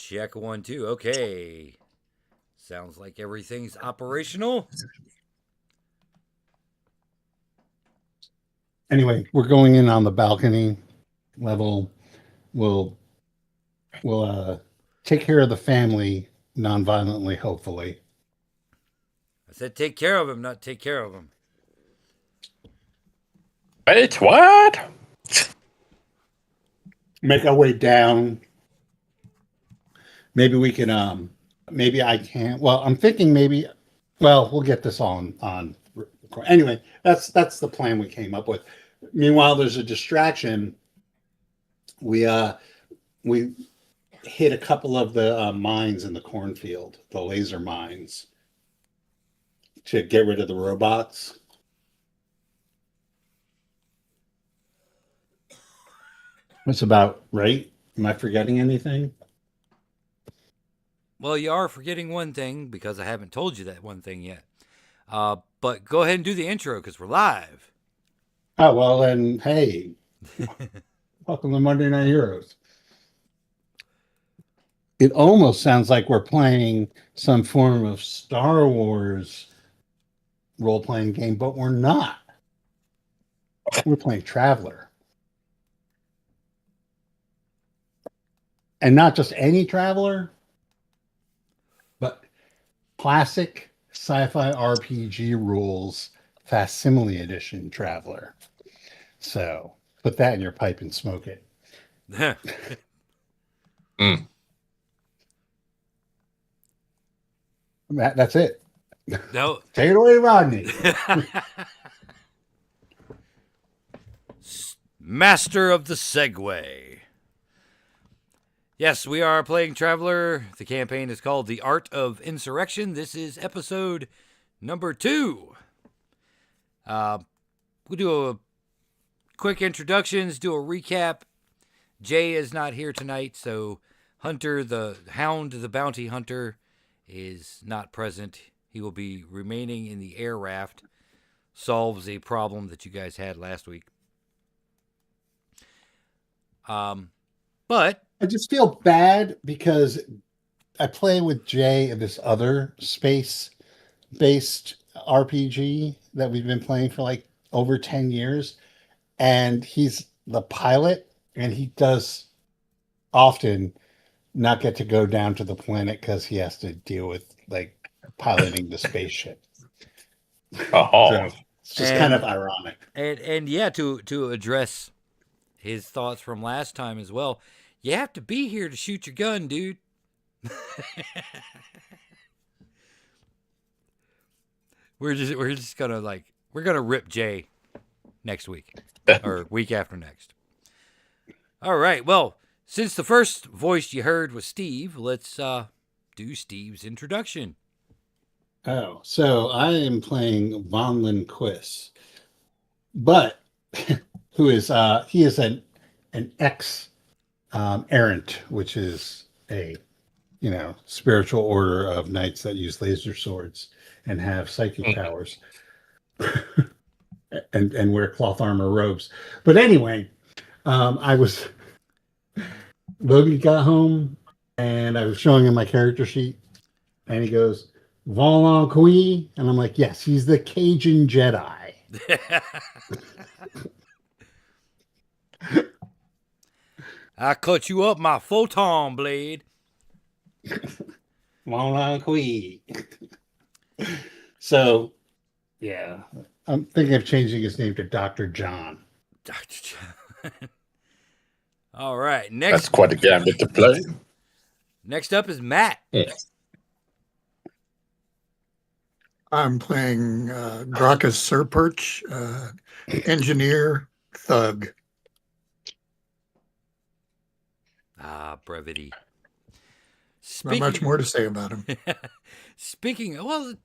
Check 1, 2. Okay. Sounds like everything's operational. Anyway, we're going in on the balcony level. We'll take care of the family non-violently, hopefully. I said take care of him, not take care of him. Wait, what? Make our way down. Maybe we can. Maybe I can't. Well, I'm thinking maybe. Well, we'll get this on. Anyway, that's the plan we came up with. Meanwhile, there's a distraction. We hit a couple of the mines in the cornfield, the laser mines, to get rid of the robots. That's about right. Am I forgetting anything? Well, you are forgetting one thing because I haven't told you that one thing yet. But go ahead and do the intro because we're live. Oh, well, then, hey, welcome to Monday Night Heroes. It almost sounds like we're playing some form of Star Wars role-playing game, but we're not. We're playing Traveler. And not just any Traveler, but classic sci-fi RPG rules facsimile edition Traveler. So put that in your pipe and smoke it. That's it. No. Take it away, Rodney. Master of the Segway. Yes, we are playing Traveler. The campaign is called The Art of Insurrection. This is episode number 2. We'll do a quick introductions, do a recap. Jay is not here tonight, so Hunter, the Hound, the Bounty Hunter, is not present. He will be remaining in the air raft. Solves a problem that you guys had last week. But I just feel bad because I play with Jay in this other space-based RPG that we've been playing for like over 10 years. And he's the pilot, and he does often not get to go down to the planet because he has to deal with like piloting the spaceship. Oh, So it's just kind of ironic. And yeah, to address his thoughts from last time as well, you have to be here to shoot your gun, dude. we're just gonna rip Jay next week or week after next. All right, well, since the first voice you heard was Steve, let's do Steve's introduction. Oh, so I am playing Von Lindquist, but who is he is an ex errant, which is a spiritual order of knights that use laser swords and have psychic powers and wear cloth armor robes. But anyway, Logan got home and I was showing him my character sheet, and he goes, Von Kui, and I'm like, yes, he's the Cajun Jedi. I cut you up my photon blade. Von Kui. So, yeah, I'm thinking of changing his name to Dr. John. Dr. John. All right, that's quite a gambit to play. Next up is Matt. Yeah. I'm playing Gracchus Serperch, engineer, thug. Brevity. Not much more to say about him. Well,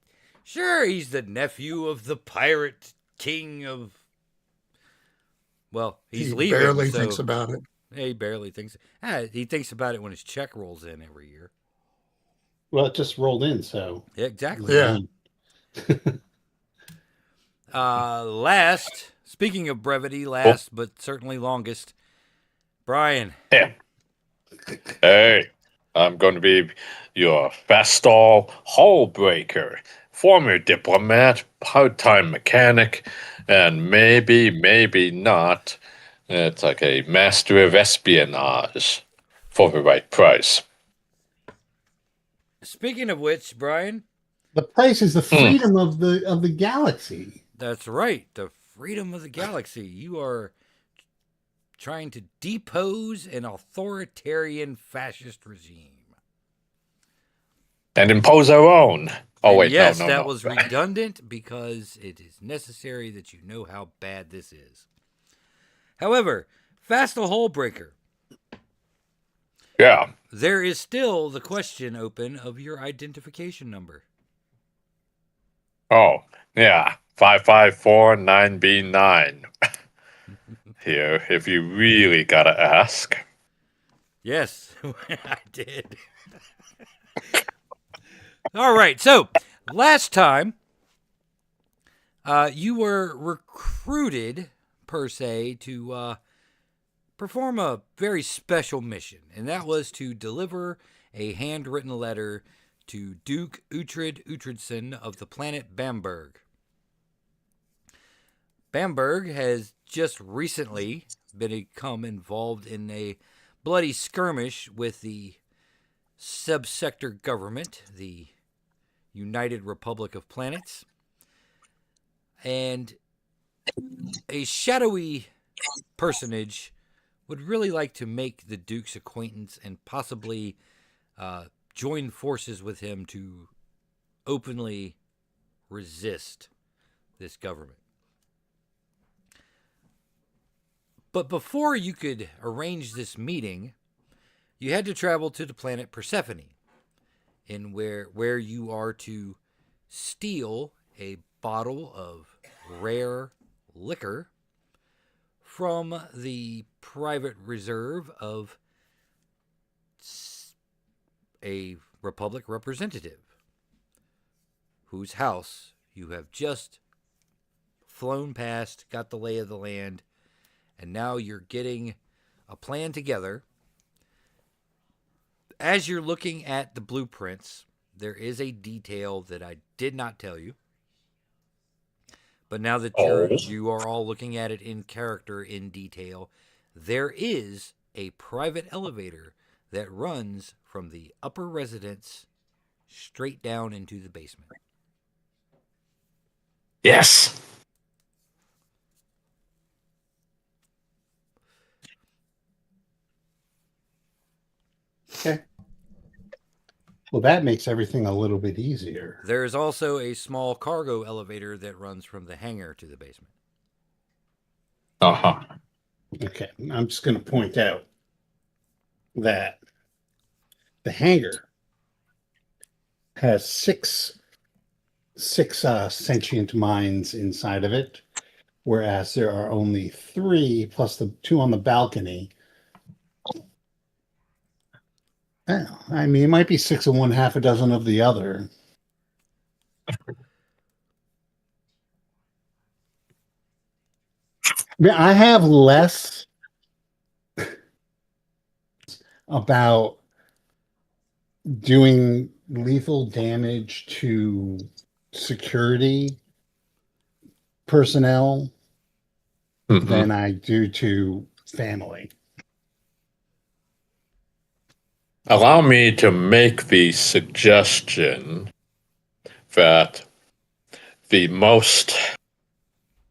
sure, he's the nephew of the pirate king of... Well, he's leaving. He barely thinks about it. He barely thinks... he thinks about it when his check rolls in every year. Well, it just rolled in, so... Yeah, exactly. Yeah. Last, speaking of brevity, but certainly longest, Brian. Yeah. Hey, I'm going to be your Fastall Hullbreaker, former diplomat, part-time mechanic, and maybe not. It's like a master of espionage for the right price. Speaking of which, Brian, The price is the freedom of the galaxy. that's right. The freedom of the galaxy. You are trying to depose an authoritarian fascist regime. And impose our own. Oh, And wait, yes, no. that was redundant because it is necessary that you know how bad this is. However, Fastall Hullbreaker. Yeah. There is still the question open of your identification number. Oh, yeah. 5549B9. Here, if you really gotta ask. Yes, I did. All right, so last time you were recruited, per se, to perform a very special mission, and that was to deliver a handwritten letter to Duke Uhtred Uhtredson of the planet Bamberg. Bamberg has just recently become involved in a bloody skirmish with the subsector government, the United Republic of Planets, and a shadowy personage would really like to make the Duke's acquaintance and possibly join forces with him to openly resist this government. But before you could arrange this meeting, you had to travel to the planet Persephone, in where you are to steal a bottle of rare liquor from the private reserve of a Republic representative whose house you have just flown past, got the lay of the land, and now you're getting a plan together. As you're looking at the blueprints, there is a detail that I did not tell you. But now that you are all looking at it in character, in detail, there is a private elevator that runs from the upper residence straight down into the basement. Yes. Okay. Well, that makes everything a little bit easier. There is also a small cargo elevator that runs from the hangar to the basement. Uh-huh. Okay. I'm just going to point out that the hangar has six sentient minds inside of it, whereas there are only 3 plus the 2 on the balcony. Well, I mean, it might be 6 of one, half a dozen of the other. I have less about doing lethal damage to security personnel than I do to family. Allow me to make the suggestion that the most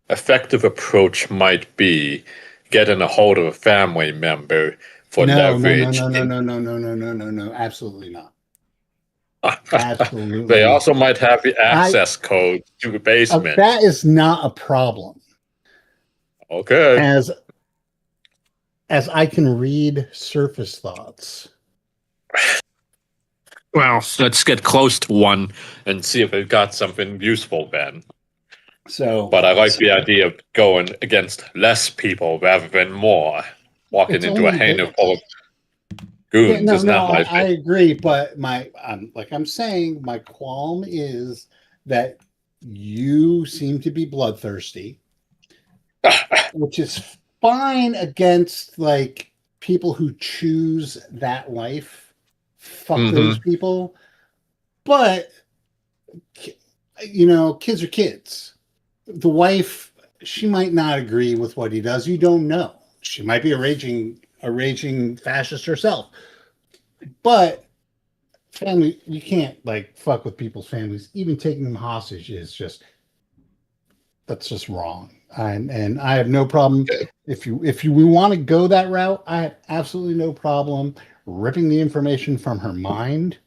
effective approach might be getting a hold of a family member for leverage. No. Absolutely not. Absolutely. They also might have the access code to the basement. That is not a problem. Okay. As I can read surface thoughts. Well, let's get close to one and see if they've got something useful then. But I like the idea of going against less people rather than more. Walking into a hangar full of goons is not my thing. I agree, but like I'm saying, my qualm is that you seem to be bloodthirsty, which is fine against like people who choose that life fuck those people. But, kids are kids. The wife, she might not agree with what he does. You don't know. She might be a raging fascist herself. But family, you can't fuck with people's families. Even taking them hostage is that's just wrong. And I have no problem if we want to go that route. I have absolutely no problem ripping the information from her mind.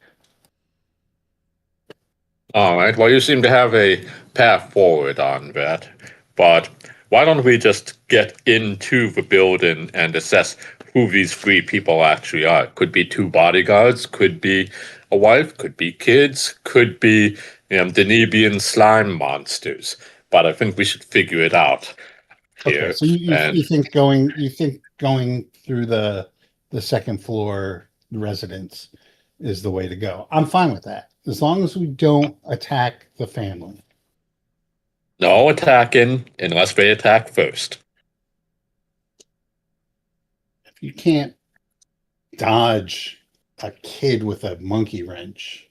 All right. Well, you seem to have a path forward on that. But why don't we just get into the building and assess who these three people actually are? Could be two bodyguards, could be a wife, could be kids, could be Danubian slime monsters. But I think we should figure it out here. Okay, so you think going through the second floor residence is the way to go. I'm fine with that, as long as we don't attack the family. No attacking unless they attack first. If you can't dodge a kid with a monkey wrench,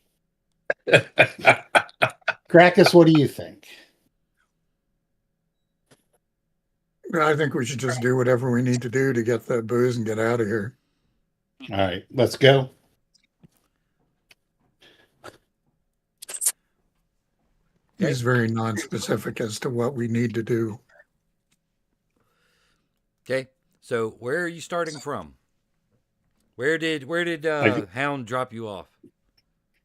Gracchus, what do you think? I think we should just do whatever we need to do to get the booze and get out of here. All right, let's go. He's very non-specific as to what we need to do. Okay, so where are you starting from? Where did Hound drop you off?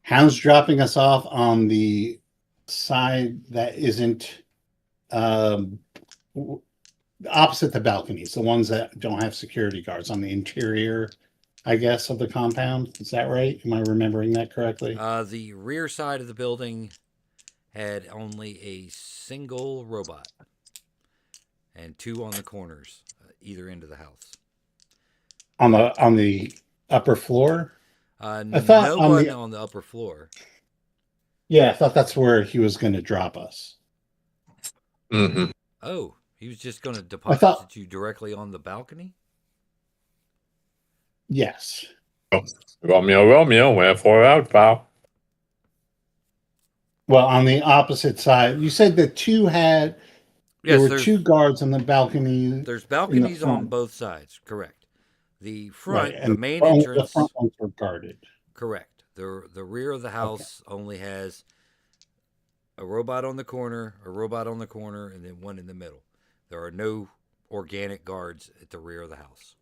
Hound's dropping us off on the side that isn't opposite the balconies, the ones that don't have security guards, on the interior, I guess, of the compound. Is that right? Am I remembering that correctly? The rear side of the building had only a single robot and two on the corners, either end of the house. On the upper floor? I thought no one on the upper floor. Yeah, I thought that's where he was going to drop us. Mm-hmm. Oh, he was just going to deposit you directly on the balcony? Yes. Romeo, wherefore art thou? Well, on the opposite side, you said that there were two guards on the balcony. There's balconies on both sides, correct. The front, right, the main entrance. The front ones were guarded. Correct. The rear of the house only has a robot on the corner, and then one in the middle. There are no organic guards at the rear of the house.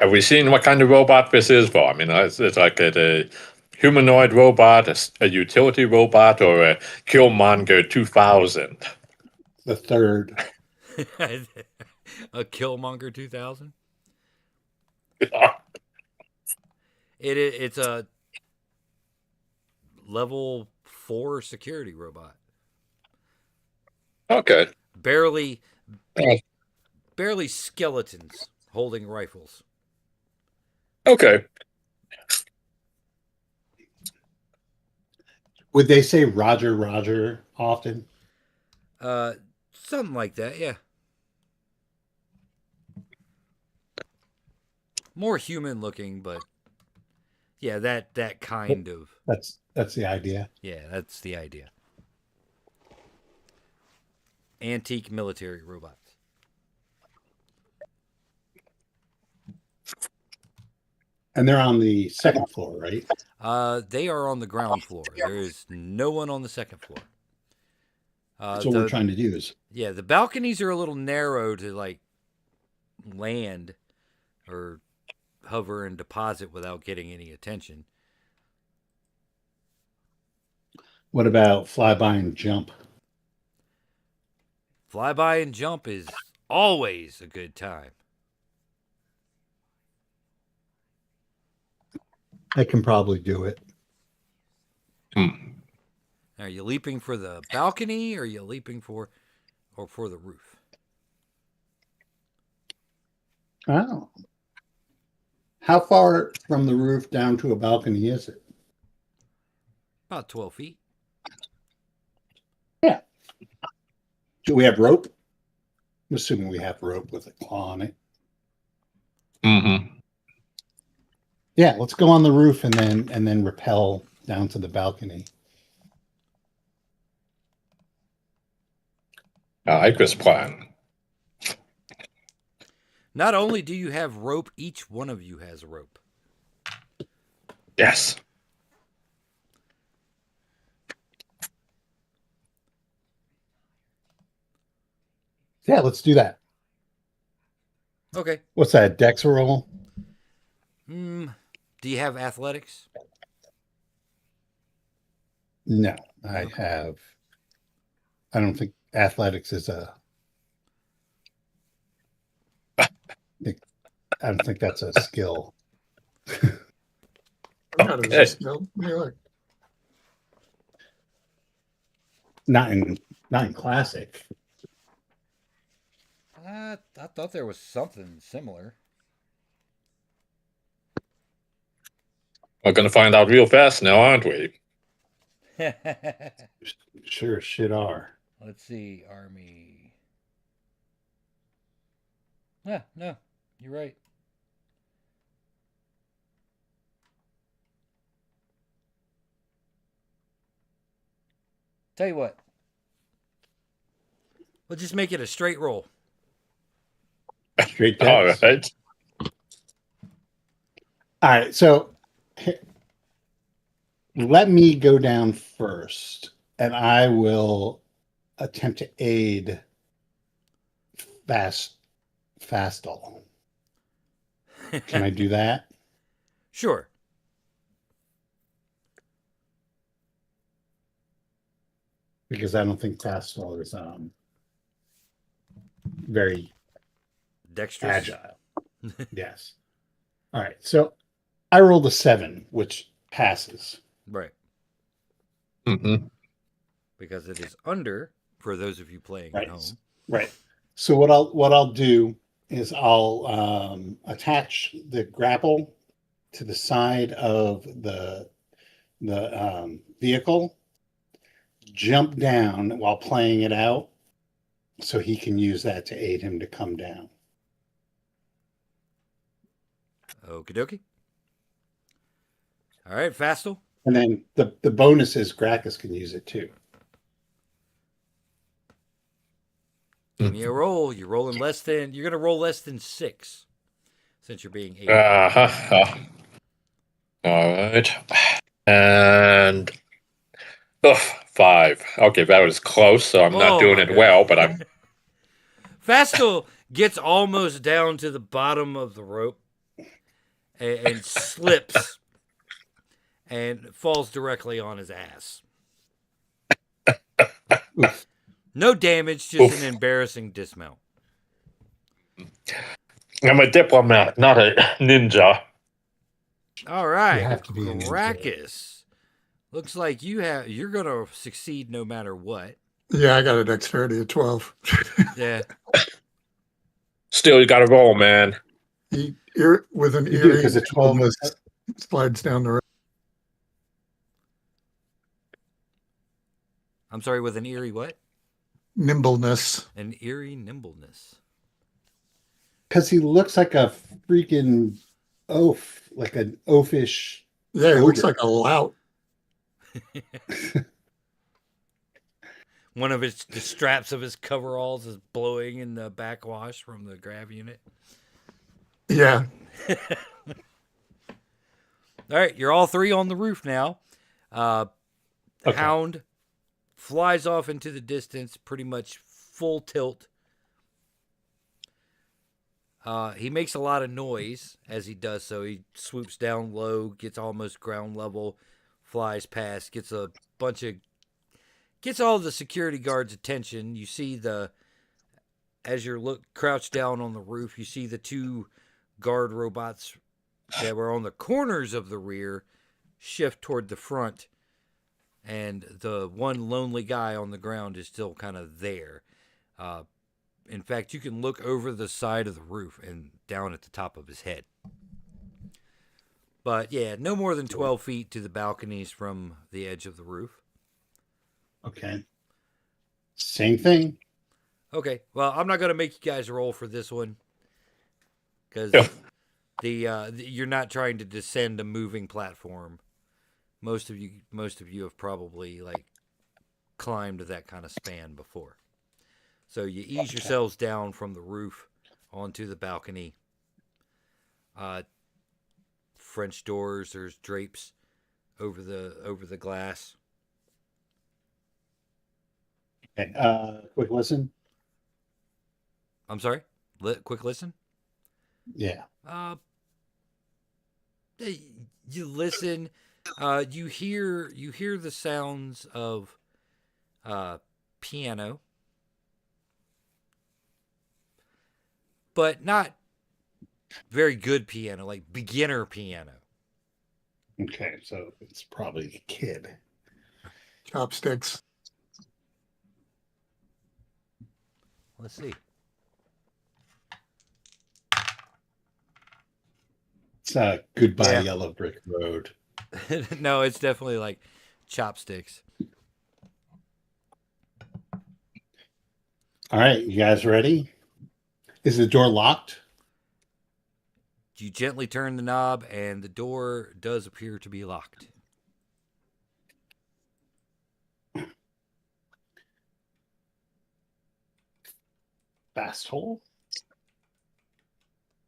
Have we seen what kind of robot this is for? I mean, it's like a humanoid robot, a utility robot, or a Killmonger 2000? The third. A Killmonger 2000? Yeah. It's a level 4 security robot. Okay. Barely skeletons holding rifles. Okay. Would they say Roger, Roger often? Something like that, yeah. More human looking, but yeah, that kind of. That's the idea. Yeah, that's the idea. Antique military robots. And they're on the second floor, right? They are on the ground floor. There is no one on the second floor. That's what we're trying to do. Yeah, the balconies are a little narrow to land or hover and deposit without getting any attention. What about fly by and jump? Fly by and jump is always a good time. I can probably do it. Are you leaping for the balcony, or are you leaping for the roof? Oh. How far from the roof down to a balcony is it? About 12 feet. Yeah. Do we have rope? I'm assuming we have rope with a claw on it. Mm-hmm. Yeah, let's go on the roof and then rappel down to the balcony. I like this plan. Not only do you have rope, each one of you has a rope. Yes. Yeah, let's do that. Okay. What's that? Dex roll? Do you have athletics? No, I don't think athletics is a. I don't think that's a skill. I got it as a skill. Yeah, like, Not in classic. I thought there was something similar. We're going to find out real fast now, aren't we? Sure, shit are. Let's see, army. Yeah, no, you're right. Tell you what. We'll just make it a straight roll. Straight All dex. right. All right, so let me go down first, and I will attempt to aid Fastall. Can I do that? Sure. Because I don't think Fastall is very Dexterous. agile. Yes. All right, so I rolled a 7, which passes. Right. Mm-hmm. Because it is under, for those of you playing Right. at home. Right. So what I'll do is I'll attach the grapple to the side of the vehicle, jump down while playing it out, so he can use that to aid him to come down. Okie dokie. All right, Fastal. And then the bonus is Gracchus can use it too. Give me a roll. You're rolling less than. You're gonna roll less than 6, since you're being 8. Uh-huh. All right. And 5. Okay, that was close, so I'm not Oh, doing my it God. well, but I'm Fastal gets almost down to the bottom of the rope and slips and falls directly on his ass. Oof. No damage, just an embarrassing dismount. a diplomat, not a ninja. All right, You have to be an Gracchus. Looks like you're gonna succeed no matter what. yeah, I got a dexterity of 12. Yeah. Still, you got to roll, man. He with an You do, eerie 'cause a 12 nimbleness slides down the road. I'm sorry, with an eerie what? Nimbleness. An eerie nimbleness. Because he looks like a freaking oaf, like an oafish. Yeah, it looks ogre. like a lout. One of the straps of his coveralls is blowing in the backwash from the grav unit. Yeah. All right, you're all 3 on the roof now. The Okay. Hound flies off into the distance, pretty much full tilt. He makes a lot of noise as he does so. He swoops down low, gets almost ground level, flies past, gets all the security guards' attention. You see as you're crouched down on the roof, you see the 2 guard robots that were on the corners of the rear shift toward the front, and the one lonely guy on the ground is still kind of there. In fact, you can look over the side of the roof and down at the top of his head. But yeah, no more than 12 feet to the balconies from the edge of the roof. Okay. Same thing. Okay, well, I'm not going to make you guys roll for this one because Yeah. You're not trying to descend a moving platform. Most of you have probably like climbed that kind of span before. So you ease yourselves down from the roof onto the balcony. French doors. There's drapes over the glass. Okay, quick listen. I'm sorry. Quick listen. Yeah. You listen. You hear the sounds of piano, but not very good piano, like beginner piano. Okay, so it's probably a kid. Chopsticks. Let's see. It's Goodbye Yeah. Yellow Brick Road. No, it's definitely like chopsticks. All right, you guys ready? Is the door locked? You gently turn the knob, and the door does appear to be locked. Fast hole?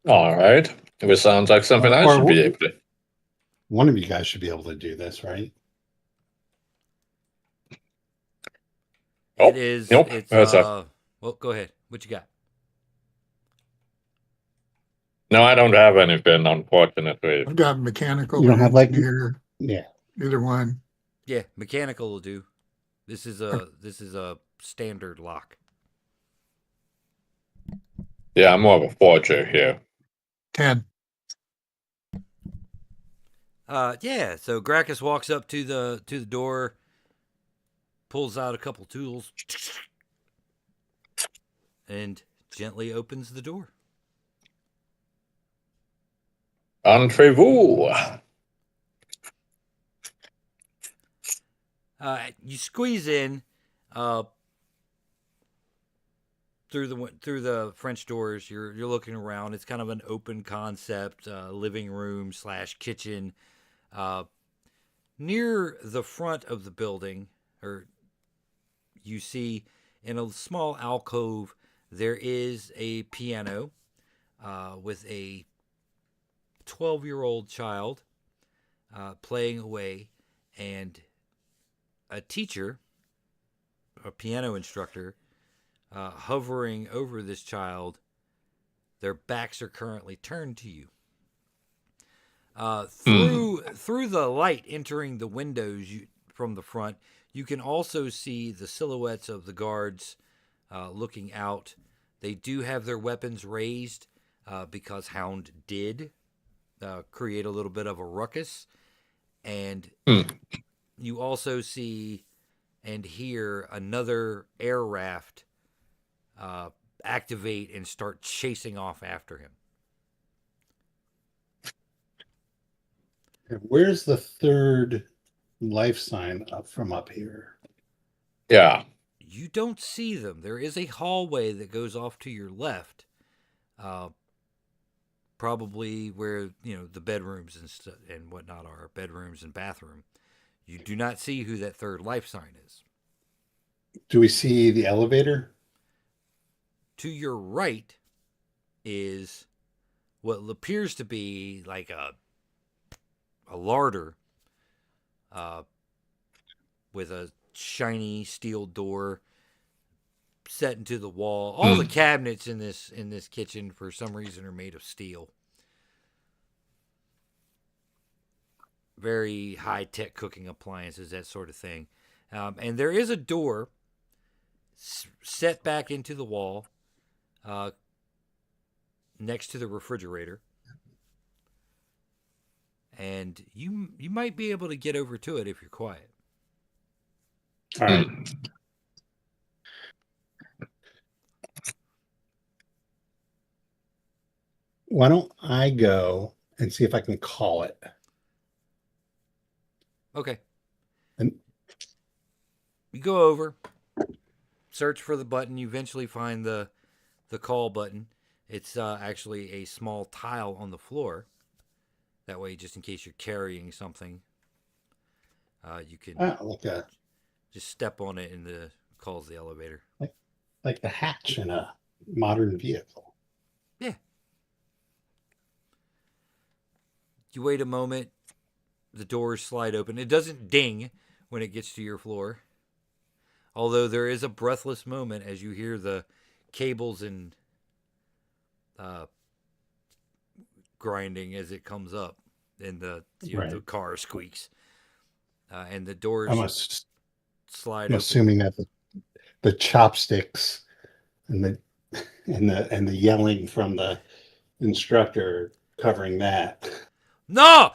All right. It sounds like something I should be able to. One of you guys should be able to do this, right? Oh, It is. nope. It's That's well, go ahead. What you got? No, I don't have anything, unfortunately. I've got mechanical You don't or have, like- engineer, Yeah. either one. Yeah, mechanical will do. This is a standard lock. Yeah, I'm more of a forger here. 10. Yeah. So Gracchus walks up to the door, pulls out a couple tools, and gently opens the door. Entrez-vous. You squeeze in through the French doors. You're looking around. It's kind of an open concept living room / kitchen. Near the front of the building, or you see in a small alcove, there is a piano with a 12-year-old child playing away, and a teacher, a piano instructor, hovering over this child. Their backs are currently turned to you. Through the light entering the windows from the front, you can also see the silhouettes of the guards looking out. They do have their weapons raised because Hound did create a little bit of a ruckus. And you also see and hear another air raft activate and start chasing off after him. Where's the third life sign up from up here? Yeah. You don't see them. There is a hallway that goes off to your left, probably where the bedrooms and whatnot are, bedrooms and bathroom. You do not see who that third life sign is. Do we see the elevator? To your right is what appears to be like a larder with a shiny steel door set into the wall. All the cabinets in this kitchen for some reason are made of steel. Very high-tech cooking appliances, that sort of thing. And there is a door set back into the wall next to the refrigerator. And you might be able to get over to it if you're quiet. All right. Why don't I go and see if I can call it? Okay. And you go over, search for the button. You eventually find the call button, It's actually a small tile on the floor. That way, just in case you're carrying something, you can Like a just step on it and the calls the elevator. like the hatch in a modern vehicle. Yeah. You wait a moment. The doors slide open. It doesn't ding when it gets to your floor. Although there is a breathless moment as you hear the cables and grinding as it comes up, and the the car squeaks, and the doors slide I'm open. assuming that the chopsticks and the yelling from the instructor covering that. No,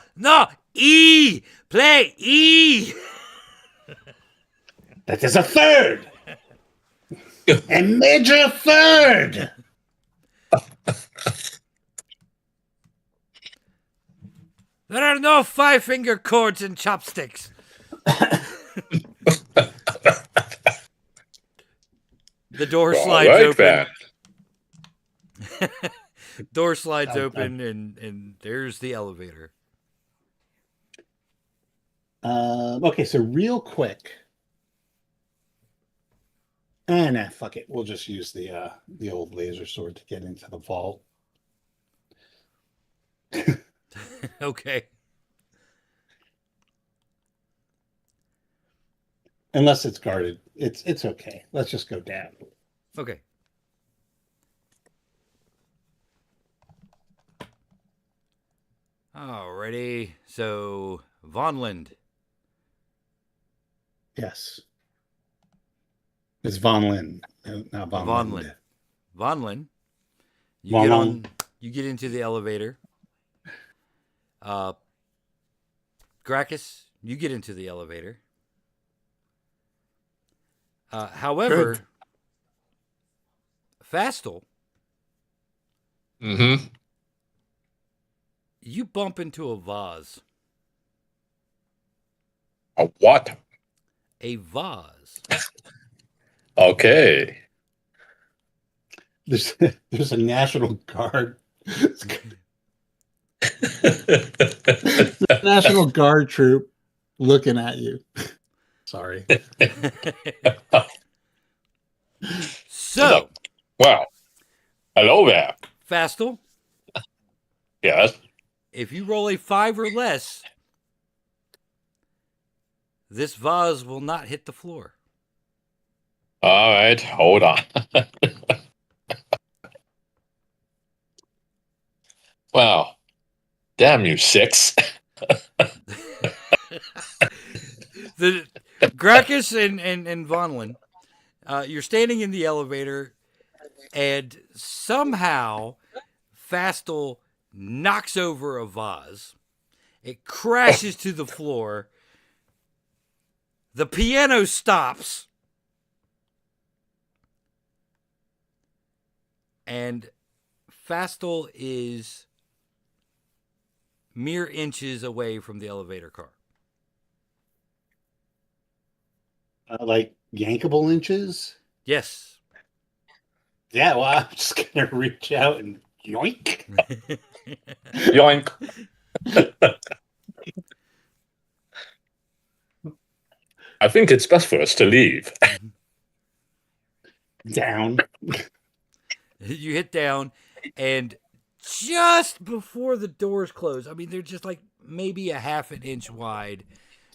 E, play E. That is a third, a major third. There are no 5-finger chords and chopsticks. The door slides open. Door slides open, and there's the elevator. Okay, so real quick. Nah, fuck it. We'll just use the old laser sword to get into the vault. Okay. Unless it's guarded. It's okay. Let's just go down. Okay. Alrighty. So, Vonland. Yes. It's Von Lin. No, not Von Lin. Vonland. You get into the elevator. Gracchus, you get into the elevator. However, Good. Fastel, Mm-hmm. you bump into a vase. A what? A vase. Okay. There's a National Guard. National Guard troop looking at you. Sorry. So, Well, hello there. Fastel, Yes. if you roll a 5 or less, this vase will not hit the floor. All right, hold on. Well, damn you, 6. The Gracchus and Vonlin, you're standing in the elevator, and somehow Fastel knocks over a vase. It crashes to the floor. The piano stops. And Fastel is mere inches away from the elevator car. Like yankable inches? Yes. Yeah, well, I'm just going to reach out and yoink. Yoink. I think it's best for us to leave. Down. You hit down, and just before the doors close, I mean, they're just like maybe a half an inch wide,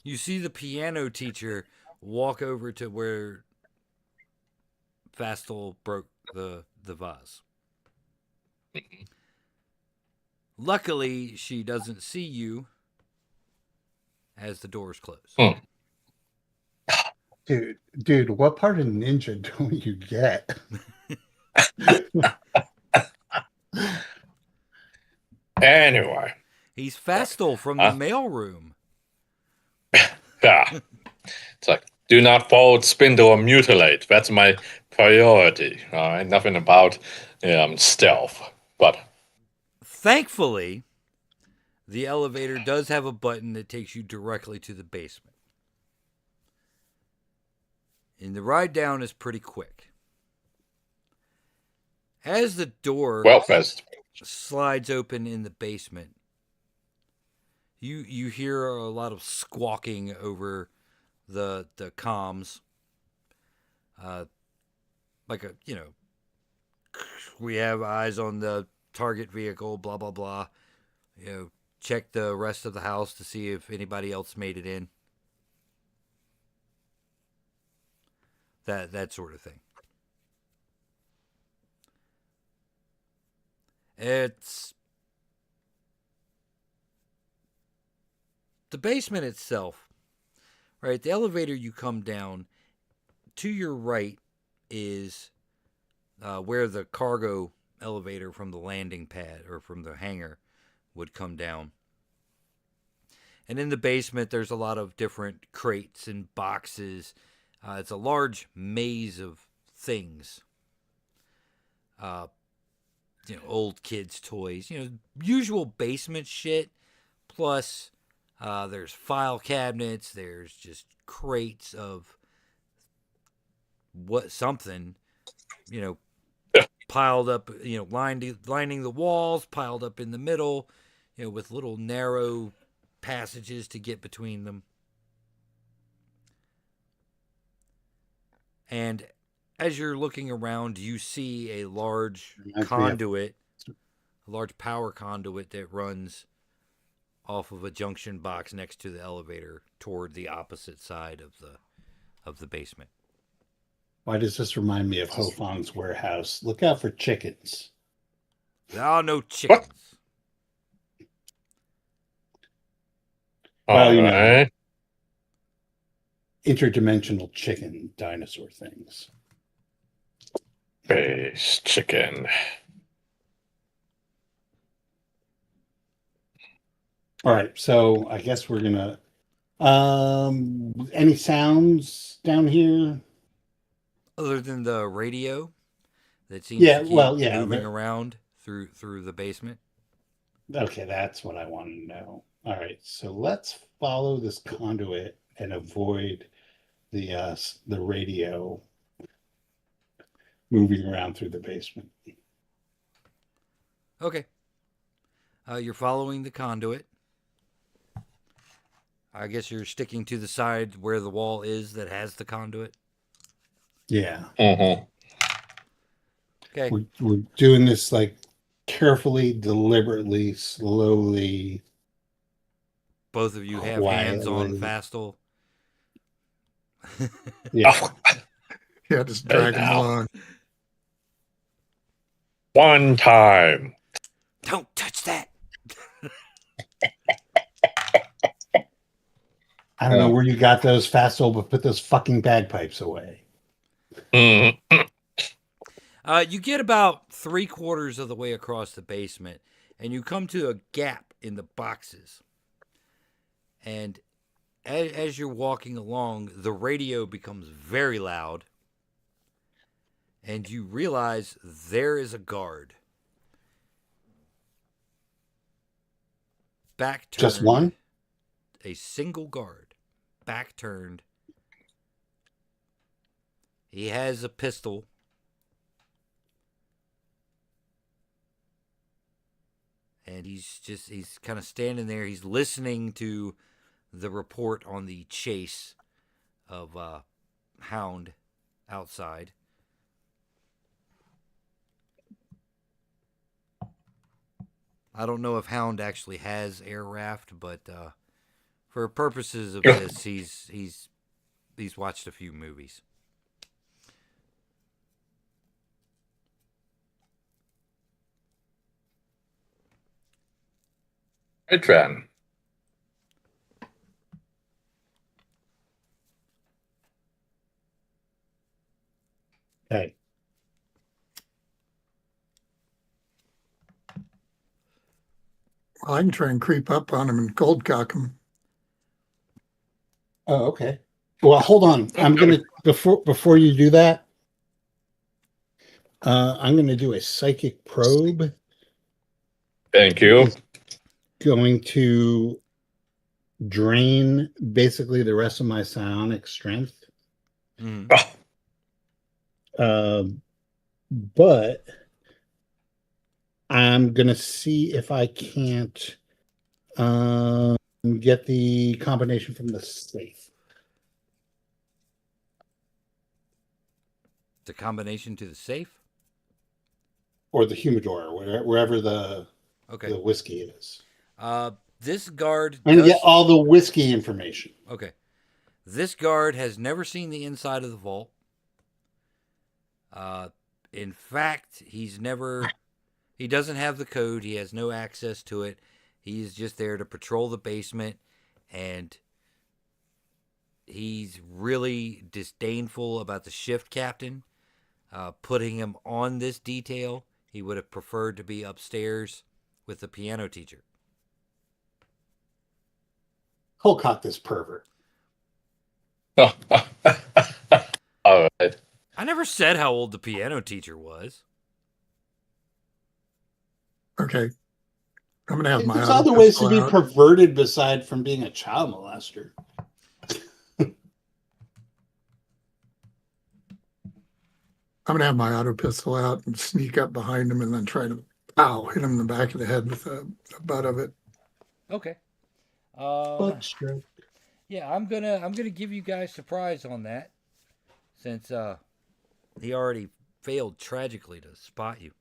you see the piano teacher walk over to where Fastel broke the vase. Luckily, she doesn't see you as the doors close. Dude, what part of ninja don't you get? Anyway. He's Fastel from the mailroom. Yeah. It's like, do not fold, spindle, or mutilate. That's my priority. All right, nothing about stealth. But Thankfully, the elevator does have a button that takes you directly to the basement. And the ride down is pretty quick. As the door Wellfest. slides open in the basement, you hear a lot of squawking over the comms. Like a we have eyes on the target vehicle. Blah blah blah. Check the rest of the house to see if anybody else made it in. That sort of thing. It's the basement itself, right? The elevator you come down, to your right is where the cargo elevator from the landing pad or from the hangar would come down. And in the basement, there's a lot of different crates and boxes. It's a large maze of things. Old kids' toys. Usual basement shit. Plus, there's file cabinets. There's just crates of something. Piled up. Lining the walls. Piled up in the middle. With little narrow passages to get between them. And as you're looking around, you see a large conduit, a large power conduit that runs off of a junction box next to the elevator toward the opposite side of the basement. Why does this remind me of Ho Fang's warehouse? Look out for chickens. There are no chickens. Well, All right. Interdimensional chicken dinosaur things. Space chicken. All right, so I guess we're gonna. Any sounds down here? Other than the radio that seems to keep moving around through the basement. Okay, that's what I want to know. All right, so let's follow this conduit and avoid the radio moving around through the basement. Okay. You're following the conduit. I guess you're sticking to the side where the wall is that has the conduit. Yeah. Mm-hmm. Okay. We're doing this like carefully, deliberately, slowly. Both of you have hands on Fastel. Yeah. Yeah, just drag him along. One time. Don't touch that. I don't know where you got those Fastel, but put those fucking bagpipes away. Mm-hmm. You get about 3/4 of the way across the basement, and you come to a gap in the boxes. And as you're walking along, the radio becomes very loud, and you realize there is a guard. Back turned. Just one? A single guard. Back turned. He has a pistol. And he's kind of standing there. He's listening to the report on the chase of Hound outside. I don't know if Hound actually has air raft, but for purposes of this, he's watched a few movies. Right, Ren. Hey. Well, I can try and creep up on him and cold cock him. Oh, okay. Well, hold on. I'm gonna before you do that. I'm gonna do a psychic probe. Thank you. Going to drain basically the rest of my psionic strength. Mm. But I'm gonna see if I can't get the combination from the safe. The combination to the safe? Or the humidor, or wherever the Okay. whiskey is. This guard I'm gonna does... get all the whiskey information. Okay. This guard has never seen the inside of the vault. In fact, he doesn't have the code. He has no access to it. He's just there to patrol the basement, and he's really disdainful about the shift captain putting him on this detail. He would have preferred to be upstairs with the piano teacher. Colcock this pervert. All right. I never said how old the piano teacher was. Okay. I'm going to have my There's other ways to be out. perverted beside from being a child molester. I'm going to have my auto pistol out and sneak up behind him and then try to hit him in the back of the head with the butt of it. Okay. Butt stroke. Yeah, I'm gonna give you guys surprise on that, since he already failed tragically to spot you.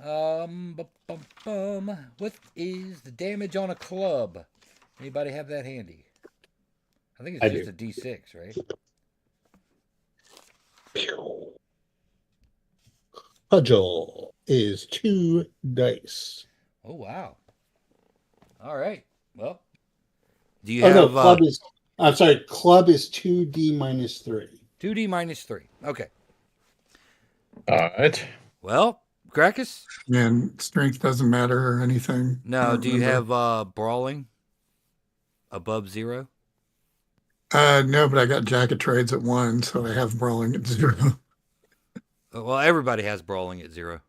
What is the damage on a club? Anybody have that handy? I think it's just a D6, right? Cudgel is 2 dice. Oh wow! All right. Well, do you have? No, club is. I'm sorry. Club is 2D minus 3. 2D minus 3. Okay. All right. Well, Krakus? And strength doesn't matter or anything. No. Do you have brawling above 0? No, but I got jacket trades at 1, so I have brawling at 0. Well, everybody has brawling at 0.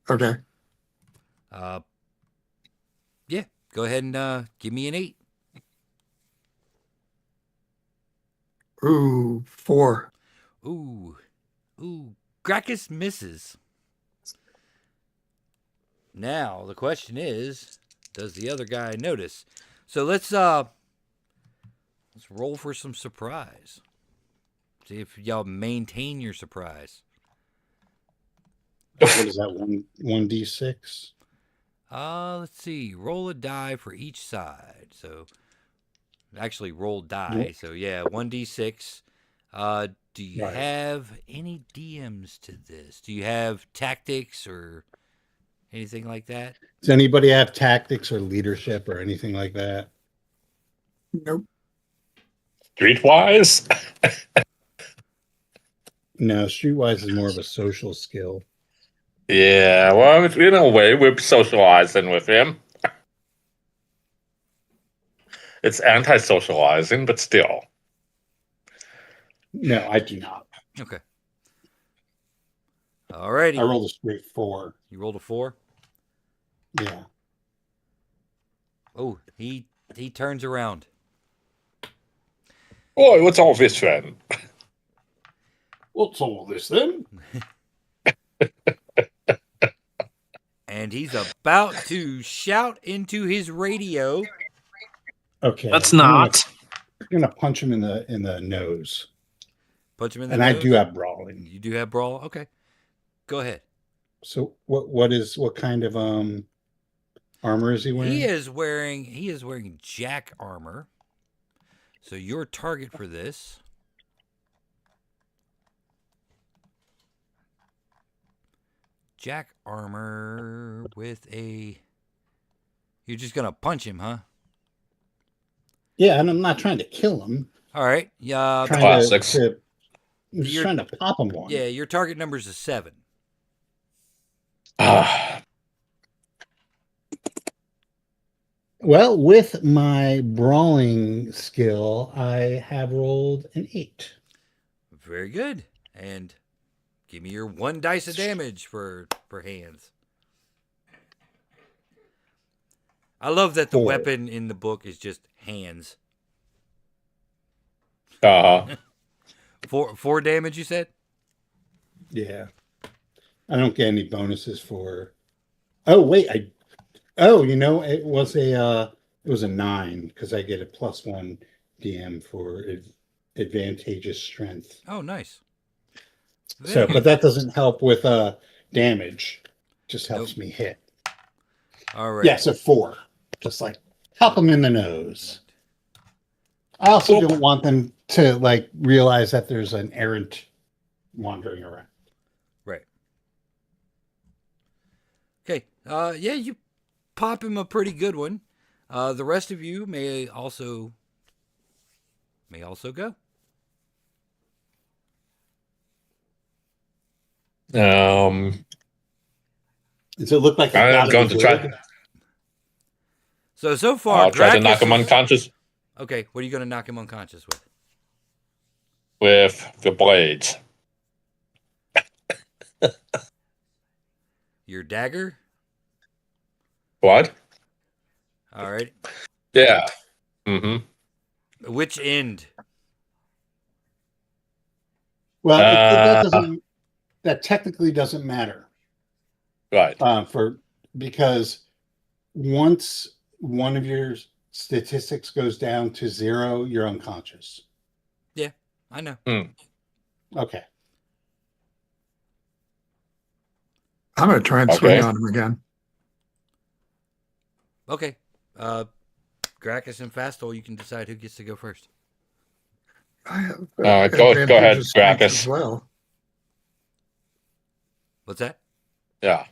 Okay. Yeah. Go ahead and give me an 8. Ooh, 4. Ooh. Krakus misses. Now the question is, does the other guy notice? So let's roll for some surprise. See if y'all maintain your surprise. What is that? 1d6? Let's see. Roll a die for each side. So actually roll die. So yeah, 1d6. Do you have any DMs to this? Do you have tactics or anything like that? Does anybody have tactics or leadership or anything like that? Nope. Streetwise? No, Streetwise is more of a social skill. Yeah, well, in a way, we're socializing with him. It's anti-socializing, but still. No, I do not. Okay. Alrighty. I rolled a straight 4. You rolled a 4? Yeah. Oh, he turns around. Boy, what's all this then? What's all this then? And he's about to shout into his radio. Okay. Let's not. I'm gonna punch him in the nose. Punch him in the And nose. I do have brawling. You do have brawl? Okay. Go ahead. So what kind of armor is he wearing? He is wearing jack armor. So your target for this jack armor with a... You're just going to punch him, huh? Yeah, and I'm not trying to kill him. All right. Yeah. Classics. I'm just trying to pop him one. Yeah, your target number is a 7. Well, with my brawling skill, I have rolled an 8. Very good. And give me your 1 dice of damage for hands. I love that the 4. weapon in the book is just hands. 4 4 damage, you said? Yeah. I don't get any bonuses for. Oh wait, it was a 9 because I get a +1 DM for advantageous strength. Oh, nice. So, Very but that doesn't help with damage. Just helps Nope. me hit. all right. Yeah, so 4. Just like help them in the nose. I also Boop. don't want them to like realize that there's an errant wandering around. Right. Okay. Yeah, you pop him a pretty good one. The rest of you may also go. Does it look like I I'm got going him to good? try. So far, I'll try to knock Gracchus him is- unconscious Okay, what are you going to knock him unconscious with? with the blades. Your dagger? What? All right. Yeah. Mm-hmm. Which end? Well, Uh, that technically doesn't matter Right. because once one of your statistics goes down to 0, you're unconscious. Yeah, I know. Okay. I'm going to try and swing Okay. on him again. Okay. Gracchus and Fastol, you can decide who gets to go first. I have Go ahead, advantageous strength Gracchus. as well. What's that? Yeah.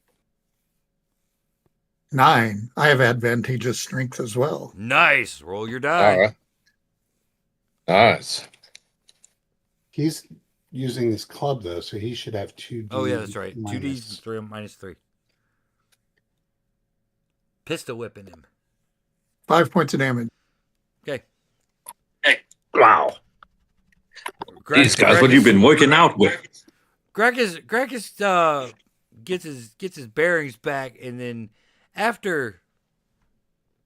9. I have advantageous strength as well. Nice. Roll your die. All right. Nice. He's using this club though, so he should have 2D. Oh, yeah, that's right. minus. 2D's and 3 minus 3. Pistol whipping him. 5 points of damage. Okay. Wow. These guys, what you been working out with? Gracchus gets his bearings back, and then after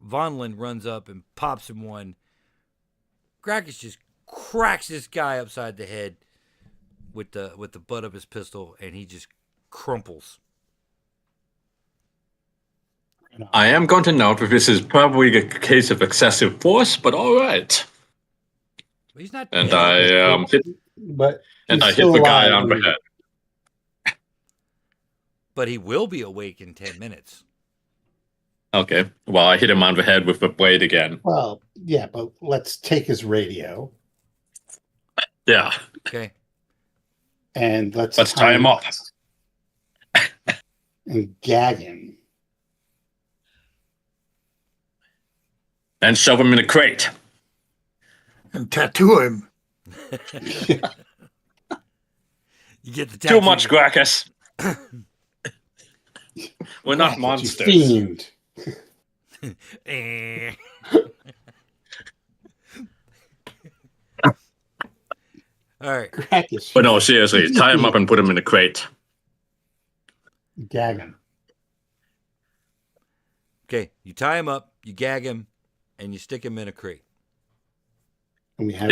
Vonlin runs up and pops him one, Gracchus just cracks this guy upside the head with the butt of his pistol, and he just crumples. I am going to note that this is probably a case of excessive force, but all right. He's not. And dead. But I hit still the guy alive. on the head. But he will be awake in 10 minutes. Okay. Well, I hit him on the head with the blade again. Well, yeah, but let's take his radio Yeah. Okay. and let's tie him up. and gag him. And shove him in a crate. And tattoo him. You get the Too tattoo. much, Gracchus. We're not You monsters. fiend. Eh. All right. Gracchus, But no, seriously, tie him up and put him in a crate. gag him. Okay. You tie him up, you gag him, and you stick him in a crate. And we have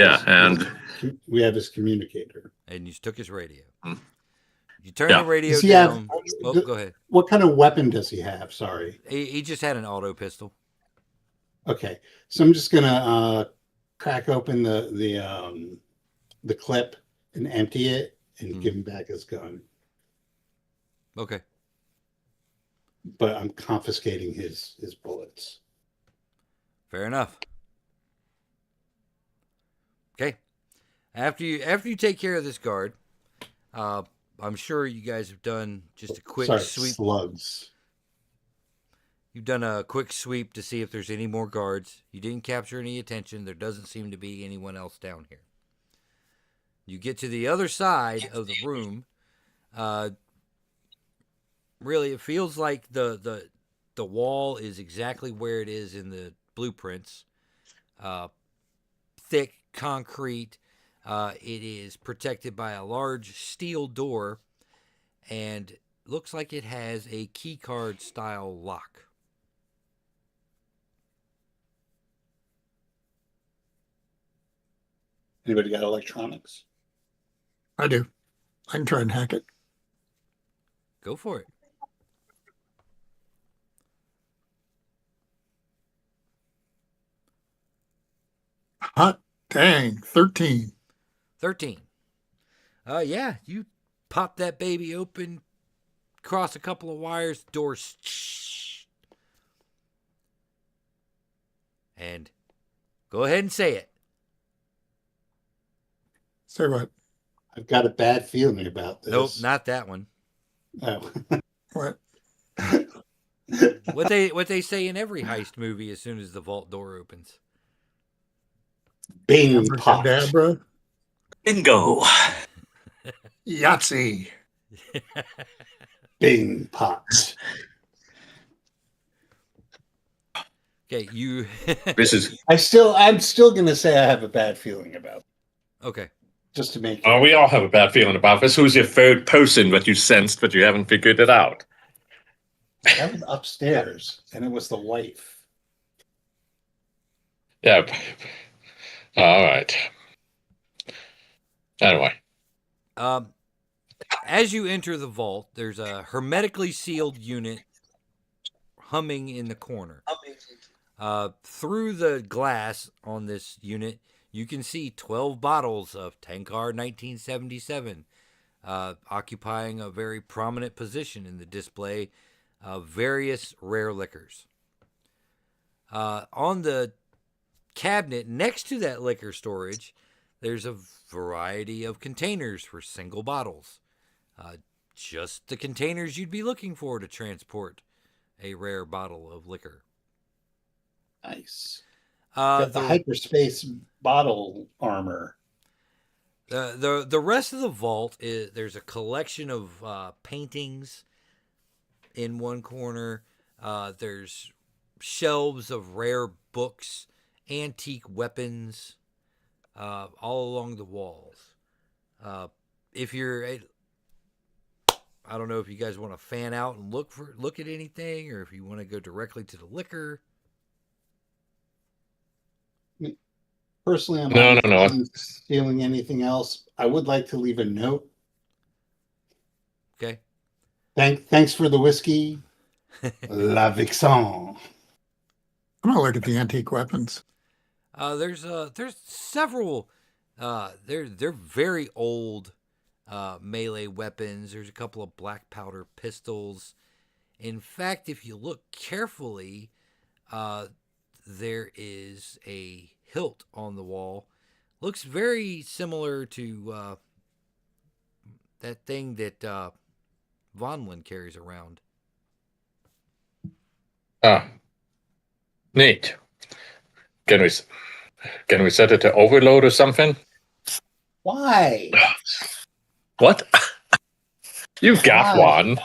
we have his communicator. And you took his radio. Hmm. You turn Yeah. the radio Does he down. have- Go ahead. What kind of weapon does he have? Sorry. He just had an auto pistol. Okay, so I'm just gonna crack open the clip and empty it and give him back his gun. Okay. But I'm confiscating his bullets. Fair enough. Okay. After you take care of this guard, I'm sure you guys have done just a quick sweep. Slugs. You've done a quick sweep to see if there's any more guards. You didn't capture any attention. There doesn't seem to be anyone else down here. You get to the other side of the room. Really, it feels like the wall is exactly where it is in the blueprints. Thick concrete. It is protected by a large steel door, and looks like it has a key card style lock. Anybody got electronics? I do. I can try and hack it. Go for it. Hot dang, 13. 13. Yeah, you pop that baby open, cross a couple of wires, doors, and go ahead and say it. Say what? I've got a bad feeling about this. Nope, not that one. Oh. What? What they say in every heist movie as soon as the vault door opens. Bing pot. Abracadabra. Bingo. Yahtzee. Bing pot. Okay, you. This is. I'm still gonna say I have a bad feeling about it, Okay. just to make Oh, we all have a bad feeling about this. Who's your third person that you sensed, but you haven't figured it out? that was upstairs, and it was the wife. Yeah. All right. Anyway. As you enter the vault, there's a hermetically sealed unit humming in the corner. Through the glass on this unit, you can see 12 bottles of Tankard 1977, occupying a very prominent position in the display of various rare liquors. On the cabinet next to that liquor storage, there's a variety of containers for single bottles. Just the containers you'd be looking for to transport a rare bottle of liquor. Nice. Got the hyperspace bottle armor. The rest of the vault is there's a collection of paintings in one corner. There's shelves of rare books, antique weapons, all along the walls. If you're, I don't know if you guys want to fan out and look at anything, or if you want to go directly to the liquor. Personally, I'm No, not no, no. stealing anything else. I would like to leave a note. Okay. Thanks for the whiskey. La Vixen. I'm gonna look at the antique weapons. There's several. They're very old melee weapons. There's a couple of black powder pistols. In fact, if you look carefully, there is a hilt on the wall. Looks very similar to that thing that Vonlin carries around. Neat. Can we set it to overload or something? Why? What? You've got Why? one.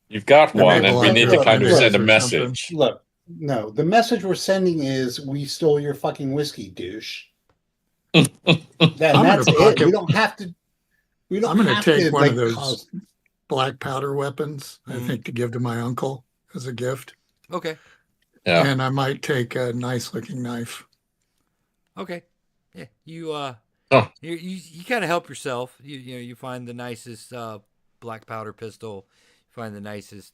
You've got There may one, be and a we lot need of to kind of look, send a or message. Look, no, the message we're sending is we stole your fucking whiskey, douche. I'm That's gonna it. pocket- We don't have to. We don't I'm gonna have take to, one like, of those cause- black powder weapons, I Mhm. think, to give to my uncle as a gift. Okay. Yeah. And I might take a nice looking knife. Okay. Yeah. You Oh. you kind of help yourself. You find the nicest black powder pistol. You find the nicest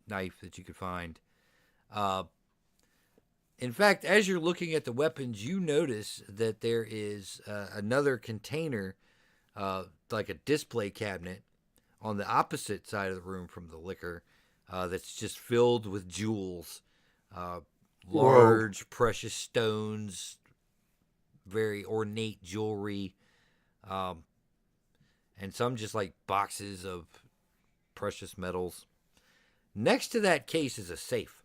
knife that you could find. In fact, as you're looking at the weapons, you notice that there is another container, like a display cabinet, on the opposite side of the room from the liquor, that's just filled with jewels, large precious stones, very ornate jewelry, and some just like boxes of precious metals. Next to that case is a safe.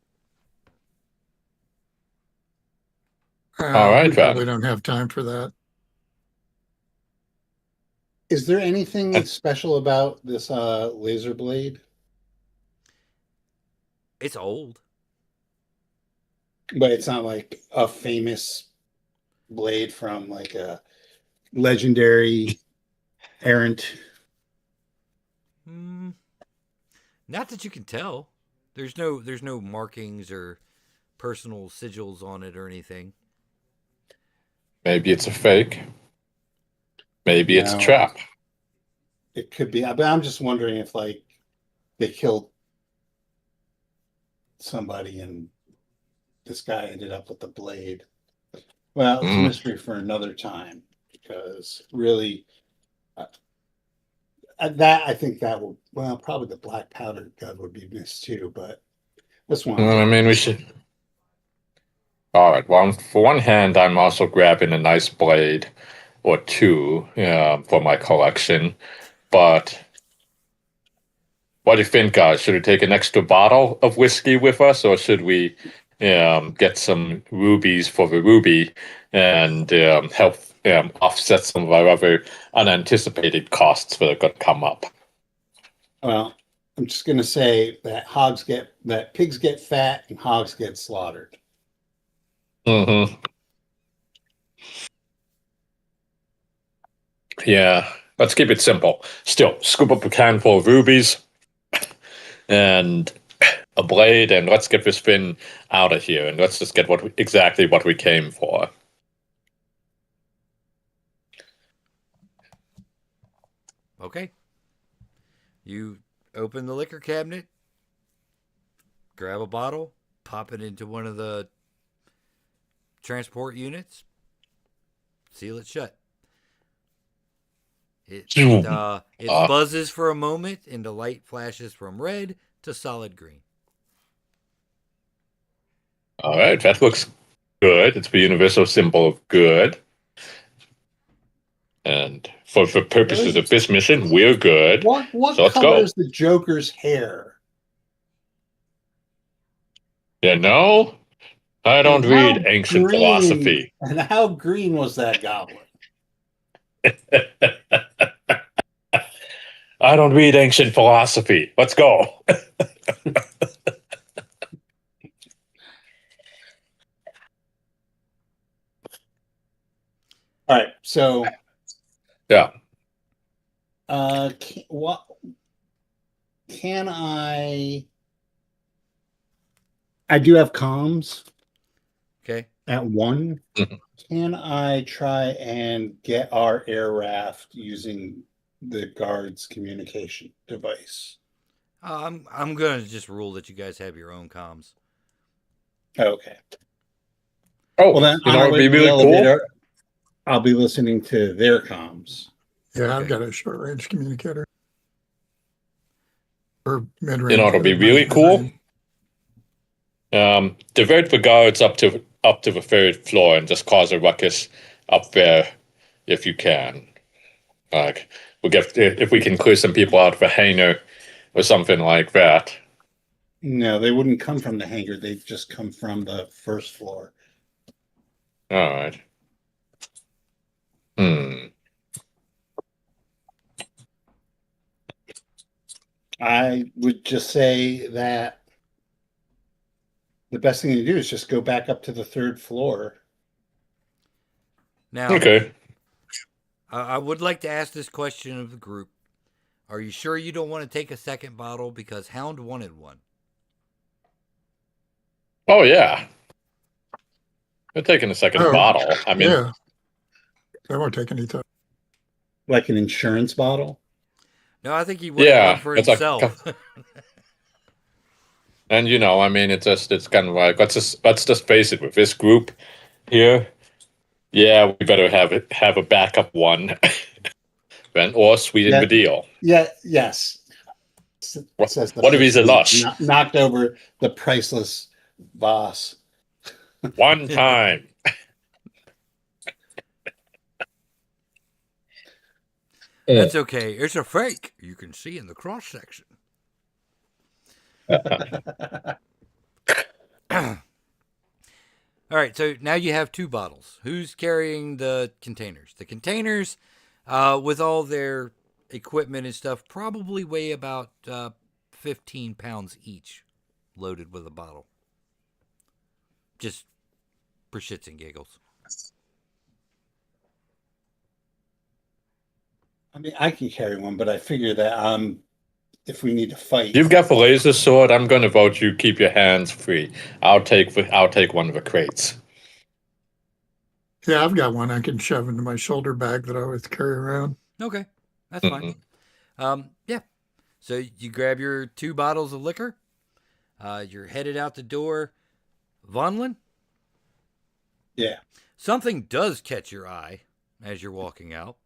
All right, we probably then. don't have time for that. Is there anything special about this laser blade? It's old. But it's not like a famous blade from like a legendary errant. Not that you can tell. There's no markings or personal sigils on it or anything. Maybe it's a fake. Maybe it's a No. trap. it could be. But I'm just wondering if like they killed somebody and this guy ended up with the blade. Well, it's a mystery for another time because really, that I think that will. Well, probably the black powder gun would be missed too, but this one. I mean, we should. All right. Well, for one hand, I'm also grabbing a nice blade or two for my collection. But what do you think, guys? Should we take an extra bottle of whiskey with us, or should we get some rubies for the ruby and help offset some of our other unanticipated costs that are going to come up? Well, I'm just going to say that pigs get fat and hogs get slaughtered. Mm-hmm. Yeah, let's keep it simple. Still, scoop up a can full of rubies and a blade, and let's get this thing out of here, and let's just get exactly what we came for. Okay. You open the liquor cabinet, grab a bottle, pop it into one of the transport units, seal it shut. It buzzes for a moment, and the light flashes from red to solid green. All right, that looks good. It's the universal symbol of good. And for the purposes of this mission, we're good. What so let's color go. is the Joker's hair? You know, I don't read ancient philosophy. And how green was that goblin? I don't read ancient philosophy. Let's go. All right, so yeah. Can I do have comms. Okay. At 1. Mm-hmm. Can I try and get our air raft using the guard's communication device? I'm gonna just rule that you guys have your own comms. Okay. Oh, well then, you know, it'd be really cool. I'll be listening to their comms. Yeah, I've got a short range communicator. Or mid range. You know, it'll be really cool. Divert the guards up to the 3rd floor and just cause a ruckus up there if you can. Like, if we can clear some people out of the hangar or something like that. No, they wouldn't come from the hangar. They'd just come from the 1st floor. All right. I would just say that the best thing to do is just go back up to the 3rd floor. Now, okay. I would like to ask this question of the group. Are you sure you don't want to take a second bottle? Because Hound wanted one. Oh, yeah. We're taking a second bottle. I mean, yeah. I won't take any time. Like an insurance bottle? No, I think he wanted one for himself. And you know, I mean, it's kind of like let's just face it. With this group here, yeah, we better have a backup one, or sweeten the deal. Yeah. Yes. What if he's a lush? Knocked over the priceless boss. One time. That's okay. It's a fake. You can see in the cross section. All right, so now you have 2 bottles. Who's carrying the containers? The containers, with all their equipment and stuff, probably weigh about 15 pounds each, loaded with a bottle. Just for shits and giggles. I mean, I can carry one, but I figure that if we need to fight, You've got the laser sword. I'm going to vote you keep your hands free. I'll take one of the crates. Yeah, I've got one I can shove into my shoulder bag that I always carry around. Okay, that's fine. Yeah. So you grab your 2 bottles of liquor. You're headed out the door. Vonlin, Yeah, something does catch your eye as you're walking out.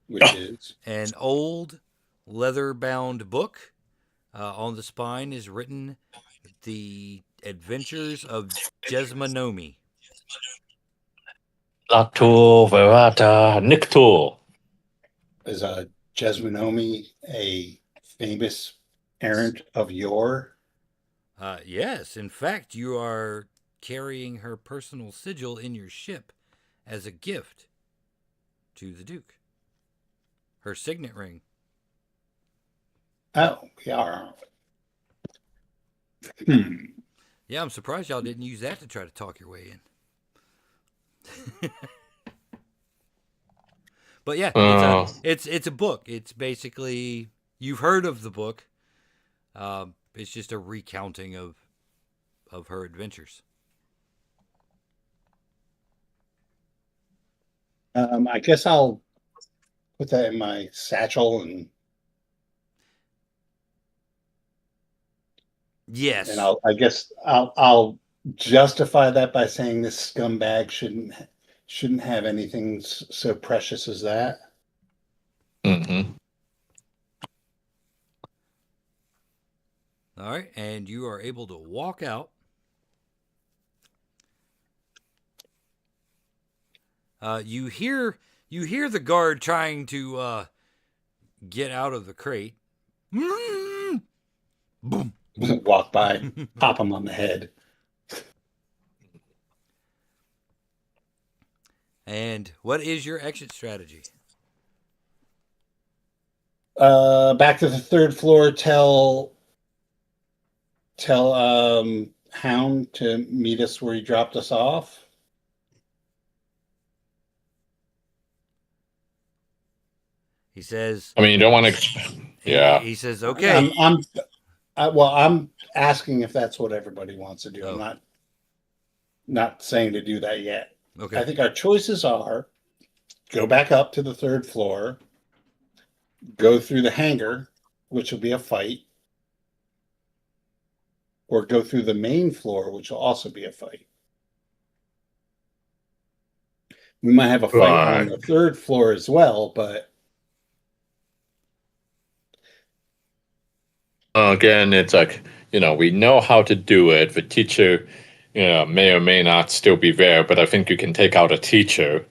which is An old leather-bound book. On the spine is written The Adventures of Jesmanomi. Latu Verata Nictul. is Jesmanomi a famous errant of yore? Yes, in fact, you are carrying her personal sigil in your ship as a gift to the Duke. Her signet ring. Oh, we are. Hmm. Yeah, I'm surprised y'all didn't use that to try to talk your way in. But yeah, it's a book. It's basically, you've heard of the book. It's just a recounting of her adventures. I guess I'll put that in my satchel and Yes. and I guess I'll justify that by saying this scumbag shouldn't have anything so precious as that. Mm-hmm. All right, and you are able to walk out. You hear the guard trying to get out of the crate. Boom. Walk by, pop him on the head. And what is your exit strategy? Back to the 3rd floor. Tell Hound to meet us where he dropped us off. He says. I mean, you don't want to. Yeah. He says, "Okay." I'm asking if that's what everybody wants to do. Oh. I'm not saying to do that yet. Okay. I think our choices are go back up to the 3rd floor, go through the hangar, which will be a fight, or go through the main floor, which will also be a fight. We might have a fight on the 3rd floor as well, but again, it's like, we know how to do it. The teacher, may or may not still be there, but I think you can take out a teacher,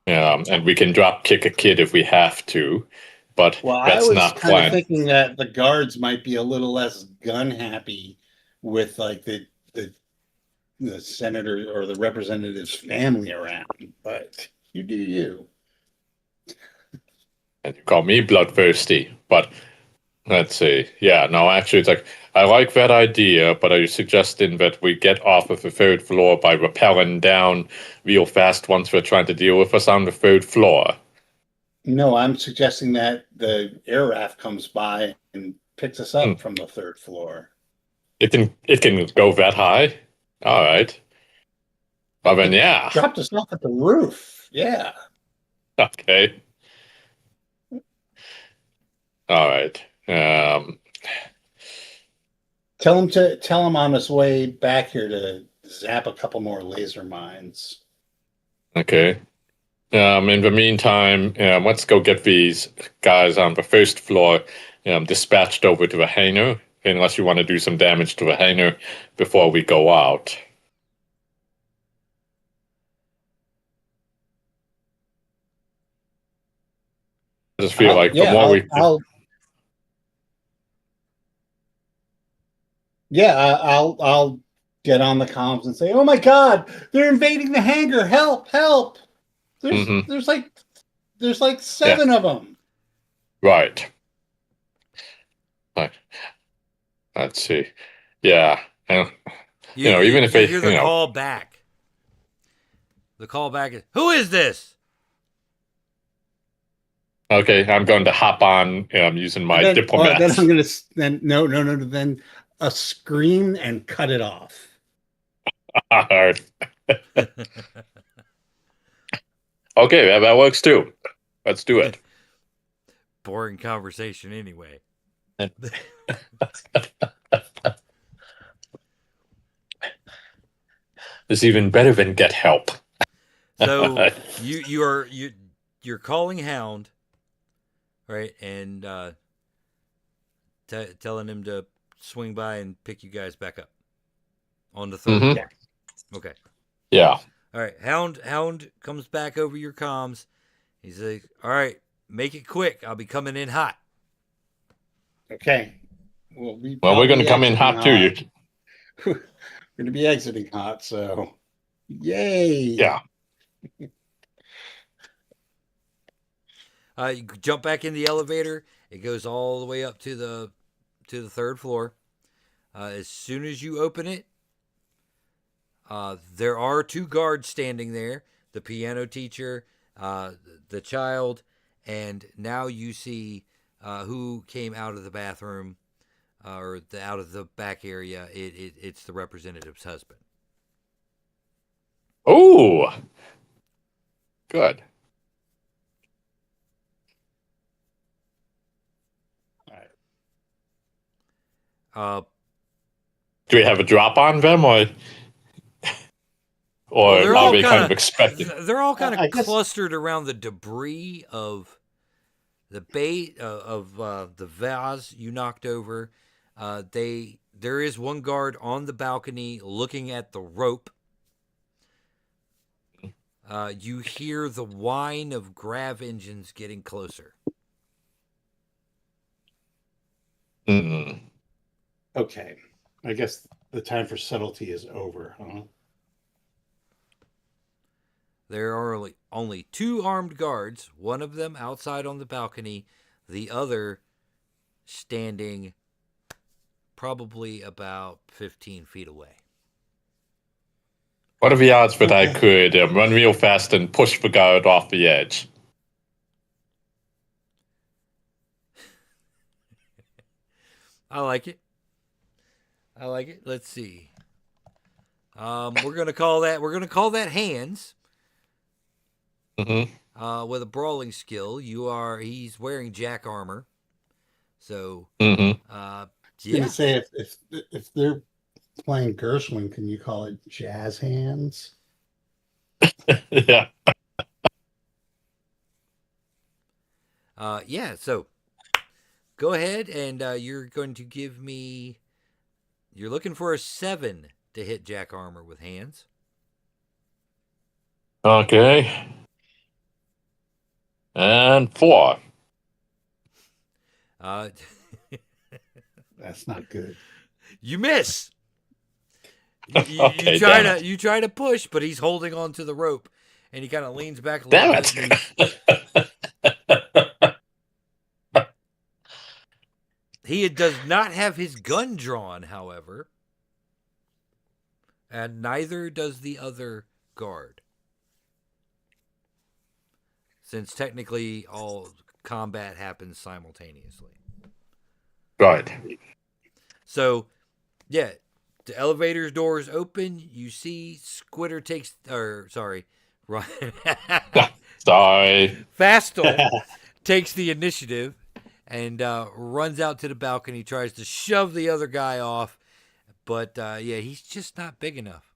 and we can drop kick a kid if we have to. But that's not kind of planned. thinking that the guards might be a little less gun happy with like the senator or the representative's family around. But you do you. And you call me bloodthirsty, but let's see. Yeah, no, actually, it's like, I like that idea, but are you suggesting that we get off of the 3rd floor by rappelling down real fast once they're trying to deal with us on the 3rd floor? No, I'm suggesting that the air raft comes by and picks us up from the 3rd floor. It can go that high? All right. Well, then, yeah. Dropped us off at the roof. Yeah. Okay. All right. Tell him on his way back here to zap a couple more laser mines. Okay. In the meantime, let's go get these guys on the 1st floor dispatched over to the hangar, unless you want to do some damage to the hangar before we go out. I just feel like the more I'll get on the comms and say, "Oh my God, they're invading the hangar! Help! Help! There's like 7 of them." Right. Let's see. Yeah. Even if they hear the call back. The call back is, "Who is this?" Okay, I'm going to hop on using my diplomat. Then I'm going to then a scream and cut it off. All right. Okay, that works too. Let's do it. boring conversation anyway. It's even better than get help. So you're calling Hound, right, and telling him to swing by and pick you guys back up on the third Mhm. floor. Okay. Yeah. All right. Hound comes back over your comms. He's like, "All right, make it quick. I'll be coming in hot." Okay. Well, we're going to come in hot too. We're going to be exiting hot, so yay. Yeah. You jump back in the elevator. It goes all the way up to the third floor. As soon as you open it, there are 2 guards standing there: the piano teacher, the child, and now you see who came out of the bathroom or out of the back area. It's the representative's husband. Oh, good. Do we have a drop on them, or are they kind of expecting? They're all kind I of guess- clustered around the debris of the bait of the vase you knocked over. There is one guard on the balcony looking at the rope. You hear the whine of grav engines getting closer. Mm. Okay. I guess the time for subtlety is over, huh? There are only 2 armed guards, one of them outside on the balcony, the other standing probably about 15 feet away. What are the odds that I could run real fast and push the guard off the edge? I like it. Let's see. We're gonna call that hands. Mm-hmm. With a brawling skill. He's wearing jack armor. So Mm-hmm. I was yeah. gonna say if they're playing Gershwin, can you call it jazz hands? Yeah. Yeah, so go ahead and you're going to give me. You're looking for a 7 to hit jack armor with hands. Okay. And 4. That's not good. You miss. Okay, You try to push, but he's holding on to the rope, and he kind of leans back a Damn little bit. it. He does not have his gun drawn, however, and neither does the other guard. Since technically all combat happens simultaneously. Right. So, yeah, the elevator's doors open. You see Squitter Sorry. Fastel takes the initiative and runs out to the balcony, tries to shove the other guy off. But, he's just not big enough.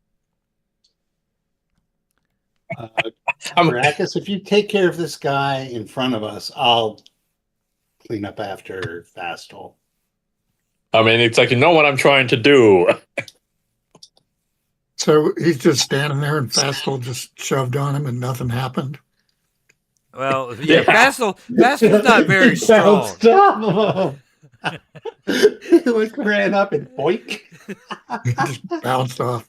Maracus, if you take care of this guy in front of us, I'll clean up after Fastel. I mean, it's like, you know what I'm trying to do. So he's just standing there and Fastel just shoved on him and nothing happened. Well, yeah, Fastel's not very strong. Stop him. He like ran up and boink. He just bounced off.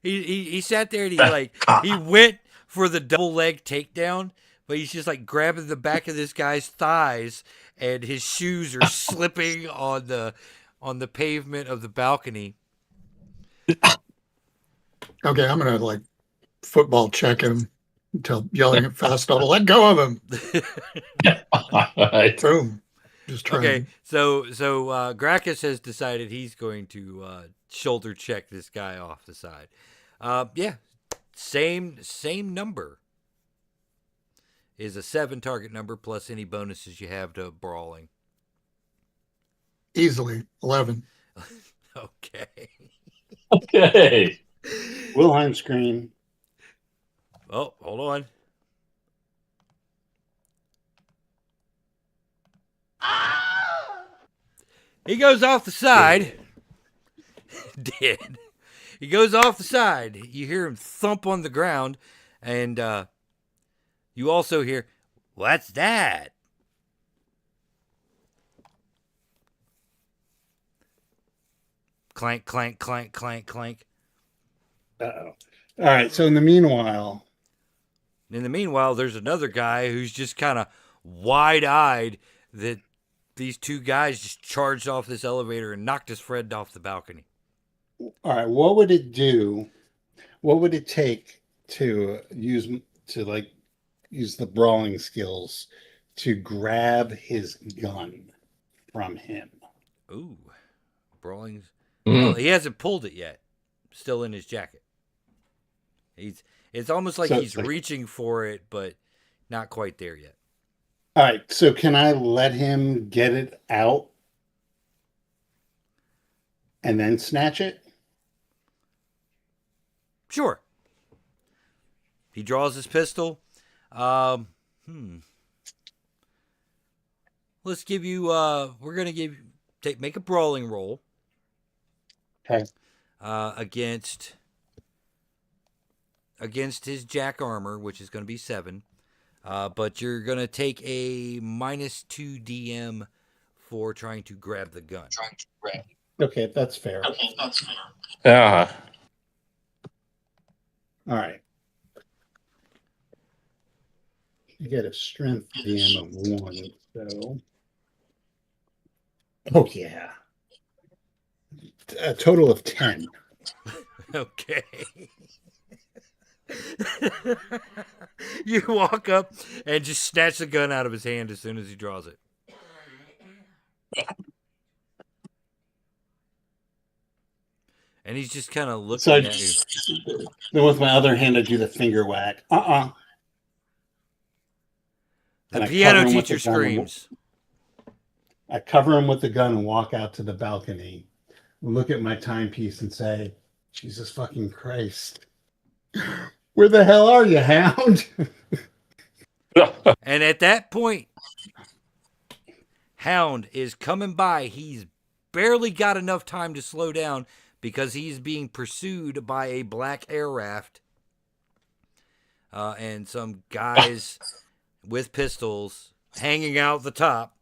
He sat there and he went for the double leg takedown, but he's just like grabbing the back of this guy's thighs, and his shoes are slipping on the pavement of the balcony. Okay, I'm gonna like football check him until yelling at Fastel to let go of him. Right. Boom. Just trying. Okay, so Gracchus has decided he's going to shoulder check this guy off the side. Same number. is a 7 target number plus any bonuses you have to brawling. Easily 11. Okay. Okay. Wilhelm scream. Oh, hold on. He goes off the side. Dead. He goes off the side. You hear him thump on the ground, and you also hear, "What's that?" Clank, clank, clank, clank, clank. Uh-oh. All right. So in the meanwhile, There's another guy who's just kind of wide-eyed that these two guys just charged off this elevator and knocked his friend off the balcony. all right, what would it do? What would it take to use the brawling skills to grab his gun from him? Ooh, brawling's. Mm. Well, he hasn't pulled it yet. Still in his jacket. It's almost like So he's reaching for it, but not quite there yet. All right, so can I let him get it out and then snatch it? Sure. He draws his pistol. Let's give you. We're gonna make a brawling roll. Okay. Against his jack armor, which is going to be 7. But you're going to take a -2 DM for trying to grab the gun. Okay, that's fair. Yeah. All right. You get a strength DM of 1, so. Oh, yeah. A total of 10. Okay. You walk up and just snatch the gun out of his hand as soon as he draws it. And he's just kind of looking So at you. then with my other hand, I do the finger whack. The And I piano cover him with teacher the gun. screams. I cover him with the gun and walk out to the balcony, look at my timepiece and say, Jesus fucking Christ. Where the hell are you, Hound? And at that point, Hound is coming by. He's barely got enough time to slow down because he's being pursued by a black air raft and some guys with pistols hanging out the top.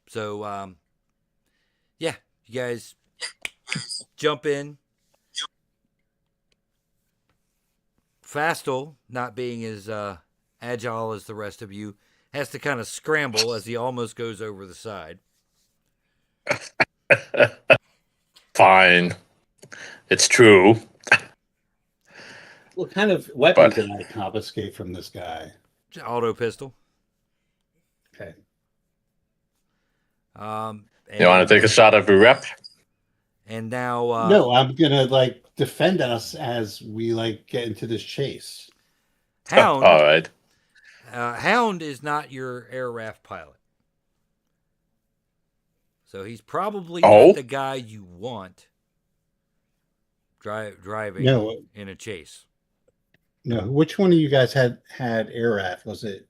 So, yeah, you guys jump in. Fastel, not being as agile as the rest of you, has to kind of scramble as he almost goes over the side. Fine. It's true. What kind of weapon But- can I confiscate from this guy? Auto pistol. Okay. You want to take a shot at the rep? And now, No, I'm gonna defend us as we get into this chase. Hound. All right. Hound is not your air raft pilot, so he's probably not the guy you want driving No. in a chase. No, which one of you guys had air raft? Was it?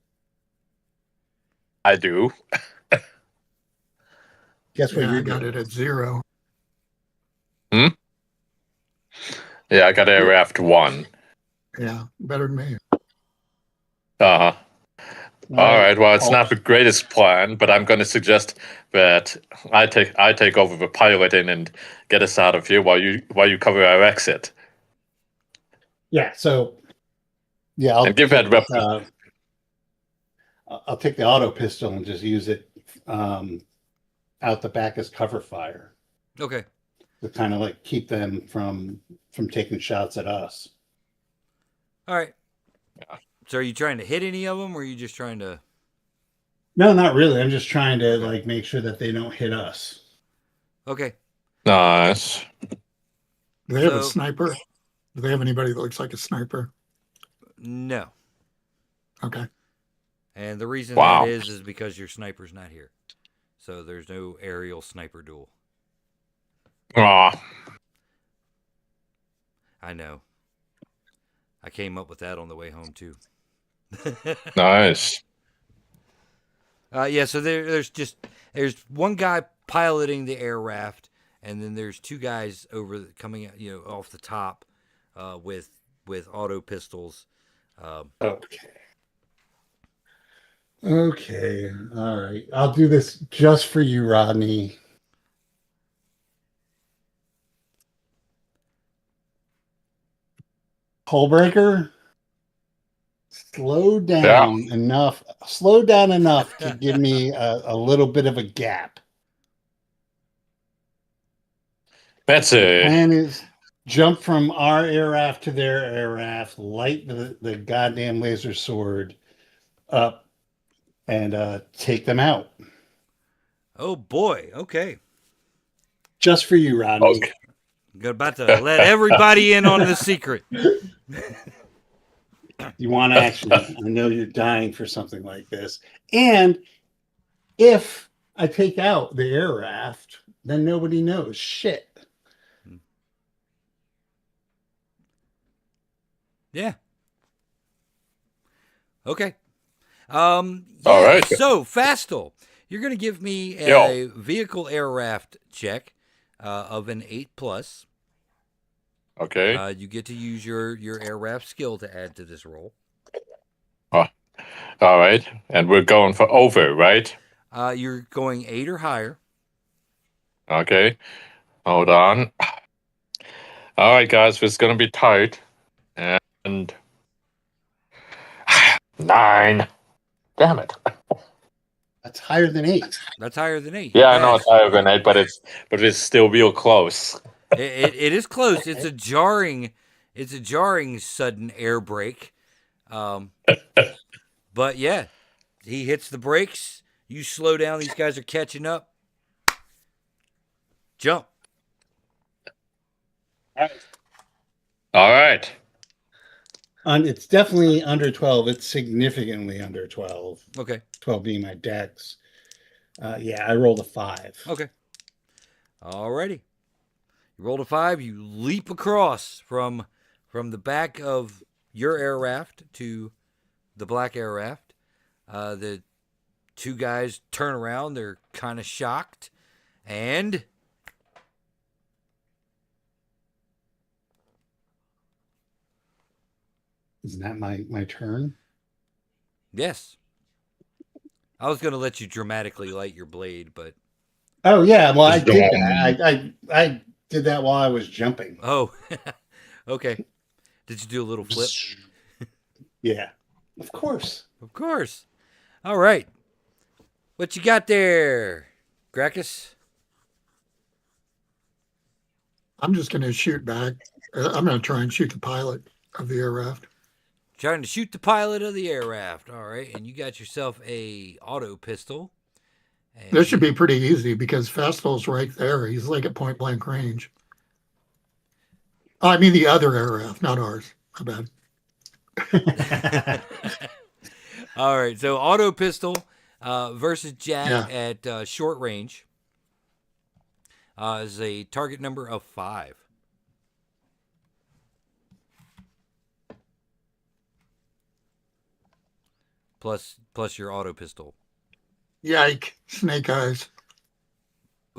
I do. Guess what Yeah, you I got it at 0. Yeah, I got a raft 1. Yeah, better than me. Uh-huh. All right. Well, it's not the greatest plan, but I'm going to suggest that I take over the piloting and get us out of here while you cover our exit. Yeah. So. Yeah, And give that rep. I'll take the auto pistol and just use it out the back as cover fire Okay. to kind of keep them from taking shots at us. All right. Yeah. So are you trying to hit any of them, or are you just trying to? No, not really. I'm just trying to make sure that they don't hit us. Okay. Nice. Do they have a So- sniper? Do they have anybody that looks like a sniper? No. Okay. And the reason Wow. that is because your sniper's not here. So there's no aerial sniper duel. Aw, I know. I came up with that on the way home too. nice. Yeah, so there's one guy piloting the air raft, and then there's two guys coming out, off the top, with auto pistols. Okay. Okay. All right. I'll do this just for you, Rodney. Hullbreaker, slow down enough to give me a little bit of a gap. That's The it. plan is jump from our air raft to their air raft, light the goddamn laser sword up, and take them out. Oh boy, okay. Just for you, Rodney. Okay. I'm about to let everybody in on the secret. You want action? I know you're dying for something like this. And if I take out the air raft, then nobody knows shit. Yeah. Okay. All right. So, Fastal, you're going to give me a Yo. vehicle air raft check of an 8+. Okay. You get to use your air raft skill to add to this roll. All right. And we're going for over, right? You're going 8 or higher. Okay. Hold on. All right, guys. It's going to be tight. And 9. Damn it. That's higher than 8. That's higher than 8. Yeah, I know Pass. it's higher than 8, but it's still real close. It is close. It's a jarring sudden air brake. But yeah, he hits the brakes. You slow down. These guys are catching up. Jump. All right. It's definitely under 12. It's significantly under 12. Okay. 12 being my dex. Yeah, I rolled a 5. Okay. Alrighty. You rolled a 5. You leap across from the back of your air raft to the black air raft. The two guys turn around. They're kind of shocked. And Isn't that my turn? yes. I was going to let you dramatically light your blade, but Oh yeah, well I did that. I did that while I was jumping. oh, okay. Did you do a little flip? Yeah, of course. Of course. All right. What you got there, Gracchus? I'm just going to shoot back. I'm going to try and shoot the pilot of the air raft. Trying to shoot the pilot of the air raft. All right, and you got yourself a auto pistol. And This should be pretty easy because Festal's right there. He's like at point blank range. Oh, I mean the other air raft, not ours. My bad. All right, so auto pistol versus Jack Yeah. at short range is a target number of 5. Plus your auto pistol. Yike. Snake eyes.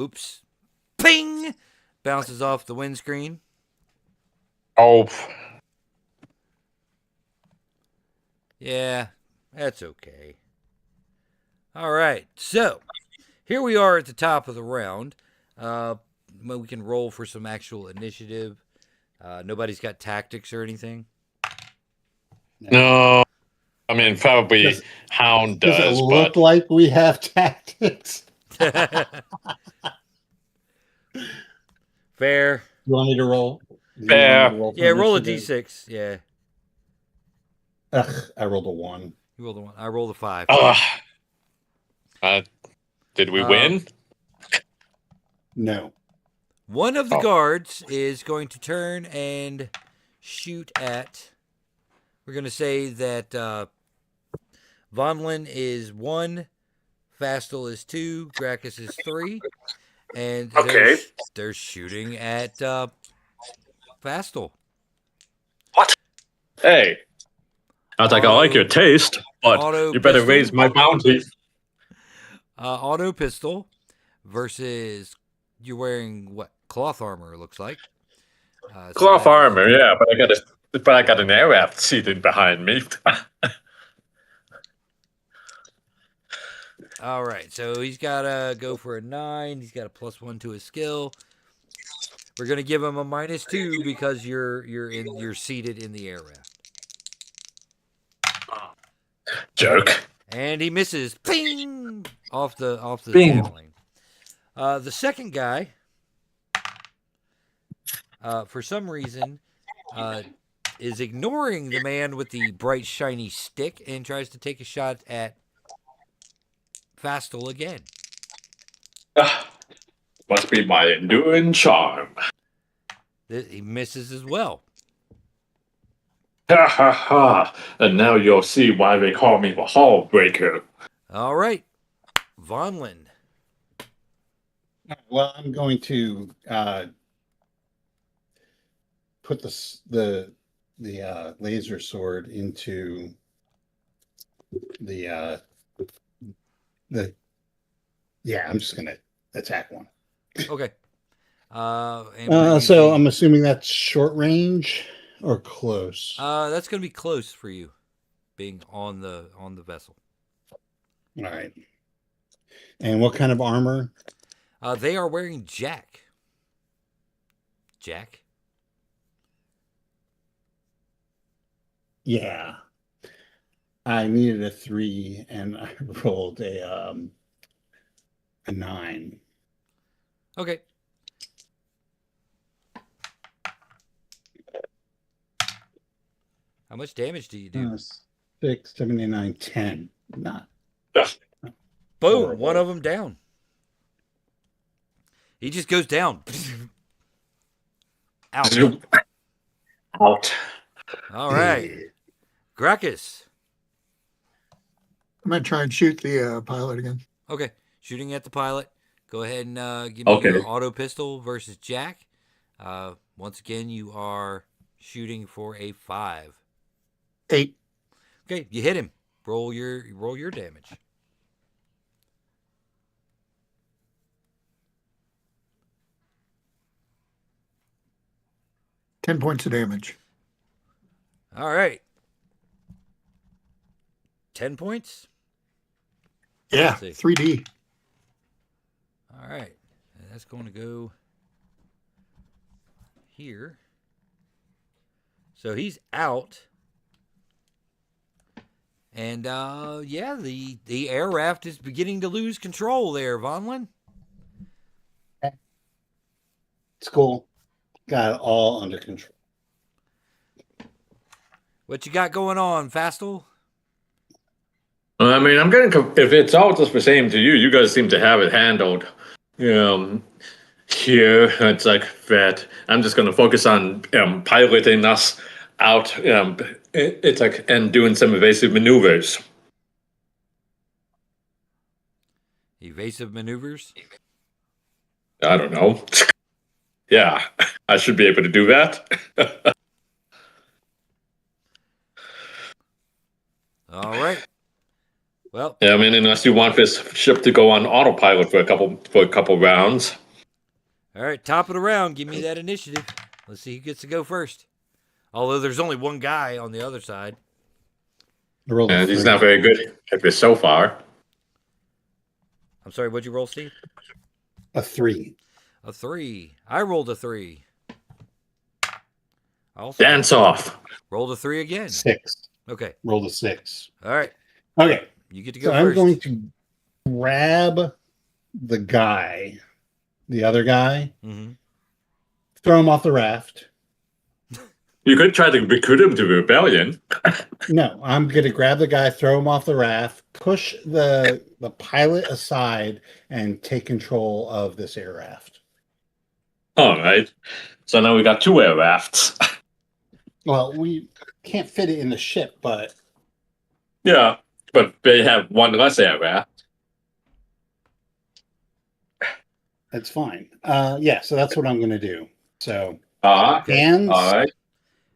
Oops. Ping! Bounces off the windscreen. Oh, Yeah, that's okay. All right, so here we are at the top of the round. We can roll for some actual initiative. Nobody's got tactics or anything. no. I mean, probably Does- Hound Does it does, look but like we have tactics? Fair. You want me to roll? You Fair. want me to for Yeah, roll a initiative? d6. Yeah, Ugh, I rolled a 1. you rolled a 1. I rolled a 5. did we Um, win? No. One of the Oh. guards is going to turn and shoot at. We're going to say that Vonlin is 1, Fastel is 2, Gracchus is 3, and Okay. they're shooting at Fastel. What? Hey. I was like, I like your taste, but auto you better pistol. raise my bounty. Auto pistol versus you're wearing what? Cloth armor, it looks like. So Cloth that is- armor, yeah, but I got an air raft seated behind me. All right, so he's got to go for a 9. He's got a +1 to his skill. We're gonna give him a -2 because you're seated in the air raft. Joke. And he misses. Ping! Off the Bing. paneling. The second guy, for some reason, is ignoring the man with the bright shiny stick and tries to take a shot at Fastel again. Must be my enduring charm. He misses as well. Ha ha ha. And now you'll see why they call me the Hall Breaker. All right, Vonlin. Well, I'm going to put the laser sword into the yeah. I'm just gonna attack one. Okay. So I'm assuming that's short range or close. That's gonna be close for you, being on the vessel. All right. And what kind of armor? They are wearing Jack. Jack. Yeah. I needed a 3 and I rolled a 9. Okay. How much damage do you do? 6, 7, 8, 9, 10. Not. Boom! horrible. One of them down. He just goes down. Out. Out. All right. Gracchus. I'm gonna try and shoot the pilot again. Okay. Shooting at the pilot. Go ahead and give me Okay. your auto pistol versus Jack. Once again, you are shooting for a 5. 8. Okay, you hit him. Roll your damage. Ten points of damage. All right. 10 points? Yeah, Let's see. 3D. All right. And that's going to go here. So he's out. And yeah, the air raft is beginning to lose control there, Vonlin. It's cool. Got it all under control. What you got going on, Fastel? I mean, I'm getting if it's all just the same to you, you guys seem to have it handled. Here it's like that. I'm just going to focus on piloting us out. It's like and doing some evasive maneuvers. Evasive maneuvers? I don't know. Yeah, I should be able to do that. All right. Well, Yeah, I mean, unless you want this ship to go on autopilot for a couple rounds. all right, top of the round, give me that initiative. Let's see who gets to go first. Although there's only one guy on the other side. I rolled a And he's 3. not very good at this so far. I'm sorry, what'd you roll, Steve? A 3. A 3. I rolled a 3. I also Dance off. rolled a 3 again. 6. Okay. Rolled a 6. All right. Okay. You get to go So I'm first. going to grab the guy, the other guy, Mm-hmm. throw him off the raft. You could try to recruit him to rebellion. No, I'm going to grab the guy, throw him off the raft, push the pilot aside, and take control of this air raft. All right. So now we got 2 air rafts. Well, we can't fit it in the ship, but Yeah, but they have 1 less air raft. that's fine. Yeah, so that's what I'm going to do. So Okay. hands. All right.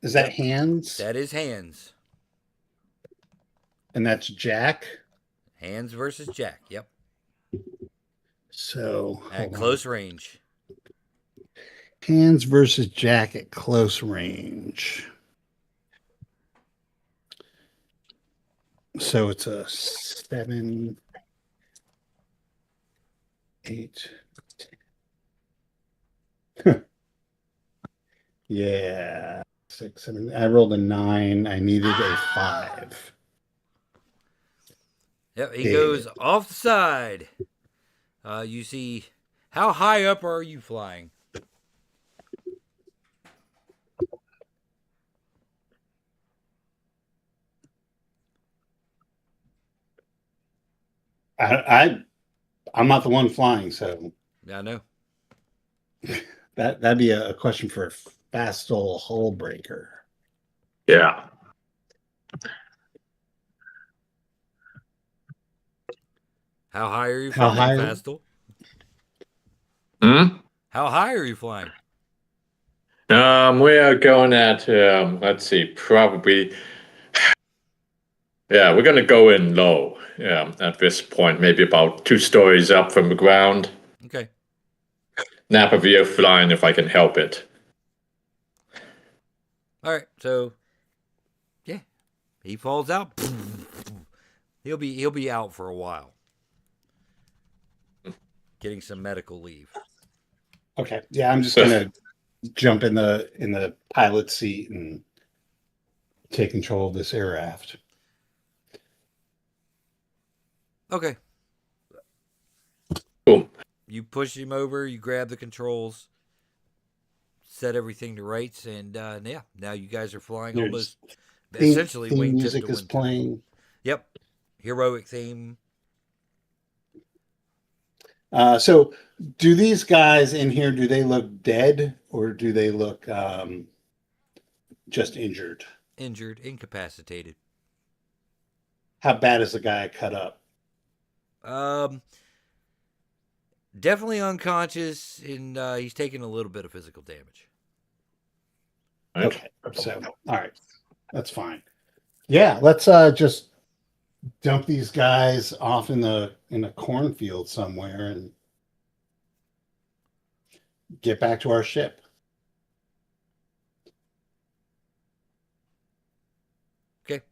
Is that Yep. hands? That is hands. And that's Jack. Hands versus Jack. Yep. So At hold close on. range. Hands versus Jack at close range. So it's a 7, 8. Yeah. 6, 7. I rolled a 9. I needed a 5. Yep. He Dead. goes off the side. You see, how high up are you flying? I'm not the one flying, so I know. that'd be a question for a Fastal hull breaker. Yeah. How high are you How flying, high? Fastal? Hmm? How high are you flying? We are going at, let's see, probably, yeah, we're going to go in low at this point, maybe about 2 stories up from the ground. Okay. Napavier flying if I can help it. All right. So, yeah, he falls out. He'll be out for a while. Getting some medical leave. Okay. Yeah, I'm just gonna jump in the pilot seat and take control of this air raft. Okay. Cool. You push him over. You grab the controls. Set everything to rights, and yeah, now you guys are flying There's almost Theme essentially wingtip music to is wingtip. playing. Yep. Heroic theme. So do these guys in here, do they look dead or do they look just injured? Injured, incapacitated. How bad is the guy cut up? Definitely unconscious, and he's taking a little bit of physical damage. Right. Okay, so all right, that's fine. Yeah, let's just dump these guys off in a cornfield somewhere and get back to our ship. Okay.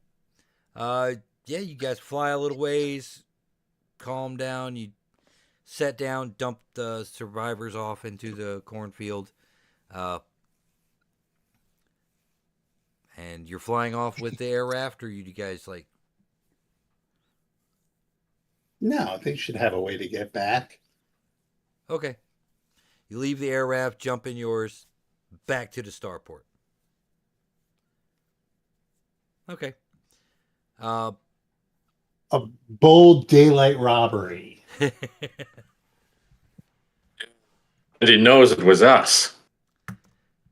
Yeah, you guys fly a little ways, calm down, you set down, dump the survivors off into the cornfield. And you're flying off with the air raft, or you guys like? No, they should have a way to get back. Okay. You leave the air raft, jump in yours, back to the starport. Okay. A bold daylight robbery. And he knows it was us.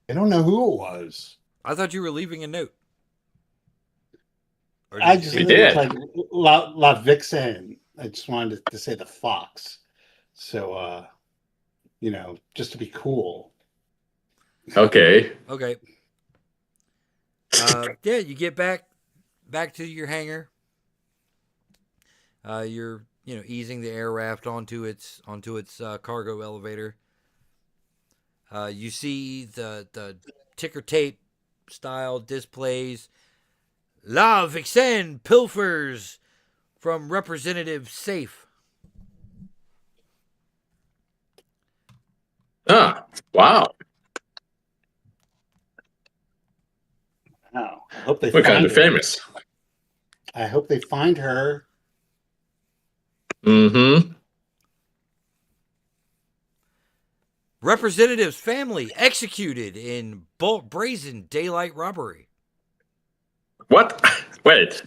I don't know who it was. I thought you were leaving a note. Or I you just say- We did. like La Vixen. I just wanted to say the fox. So just to be cool. Okay. Okay. Yeah, you get back to your hangar. You're easing the air raft onto its cargo elevator. You see the ticker tape style displays. La Vixen pilfers from Representative Safe. Ah, wow. Wow. I hope they We're kind find of her. famous. I hope they find her. Mm-hmm. Representative's family executed in brazen daylight robbery. What? Wait.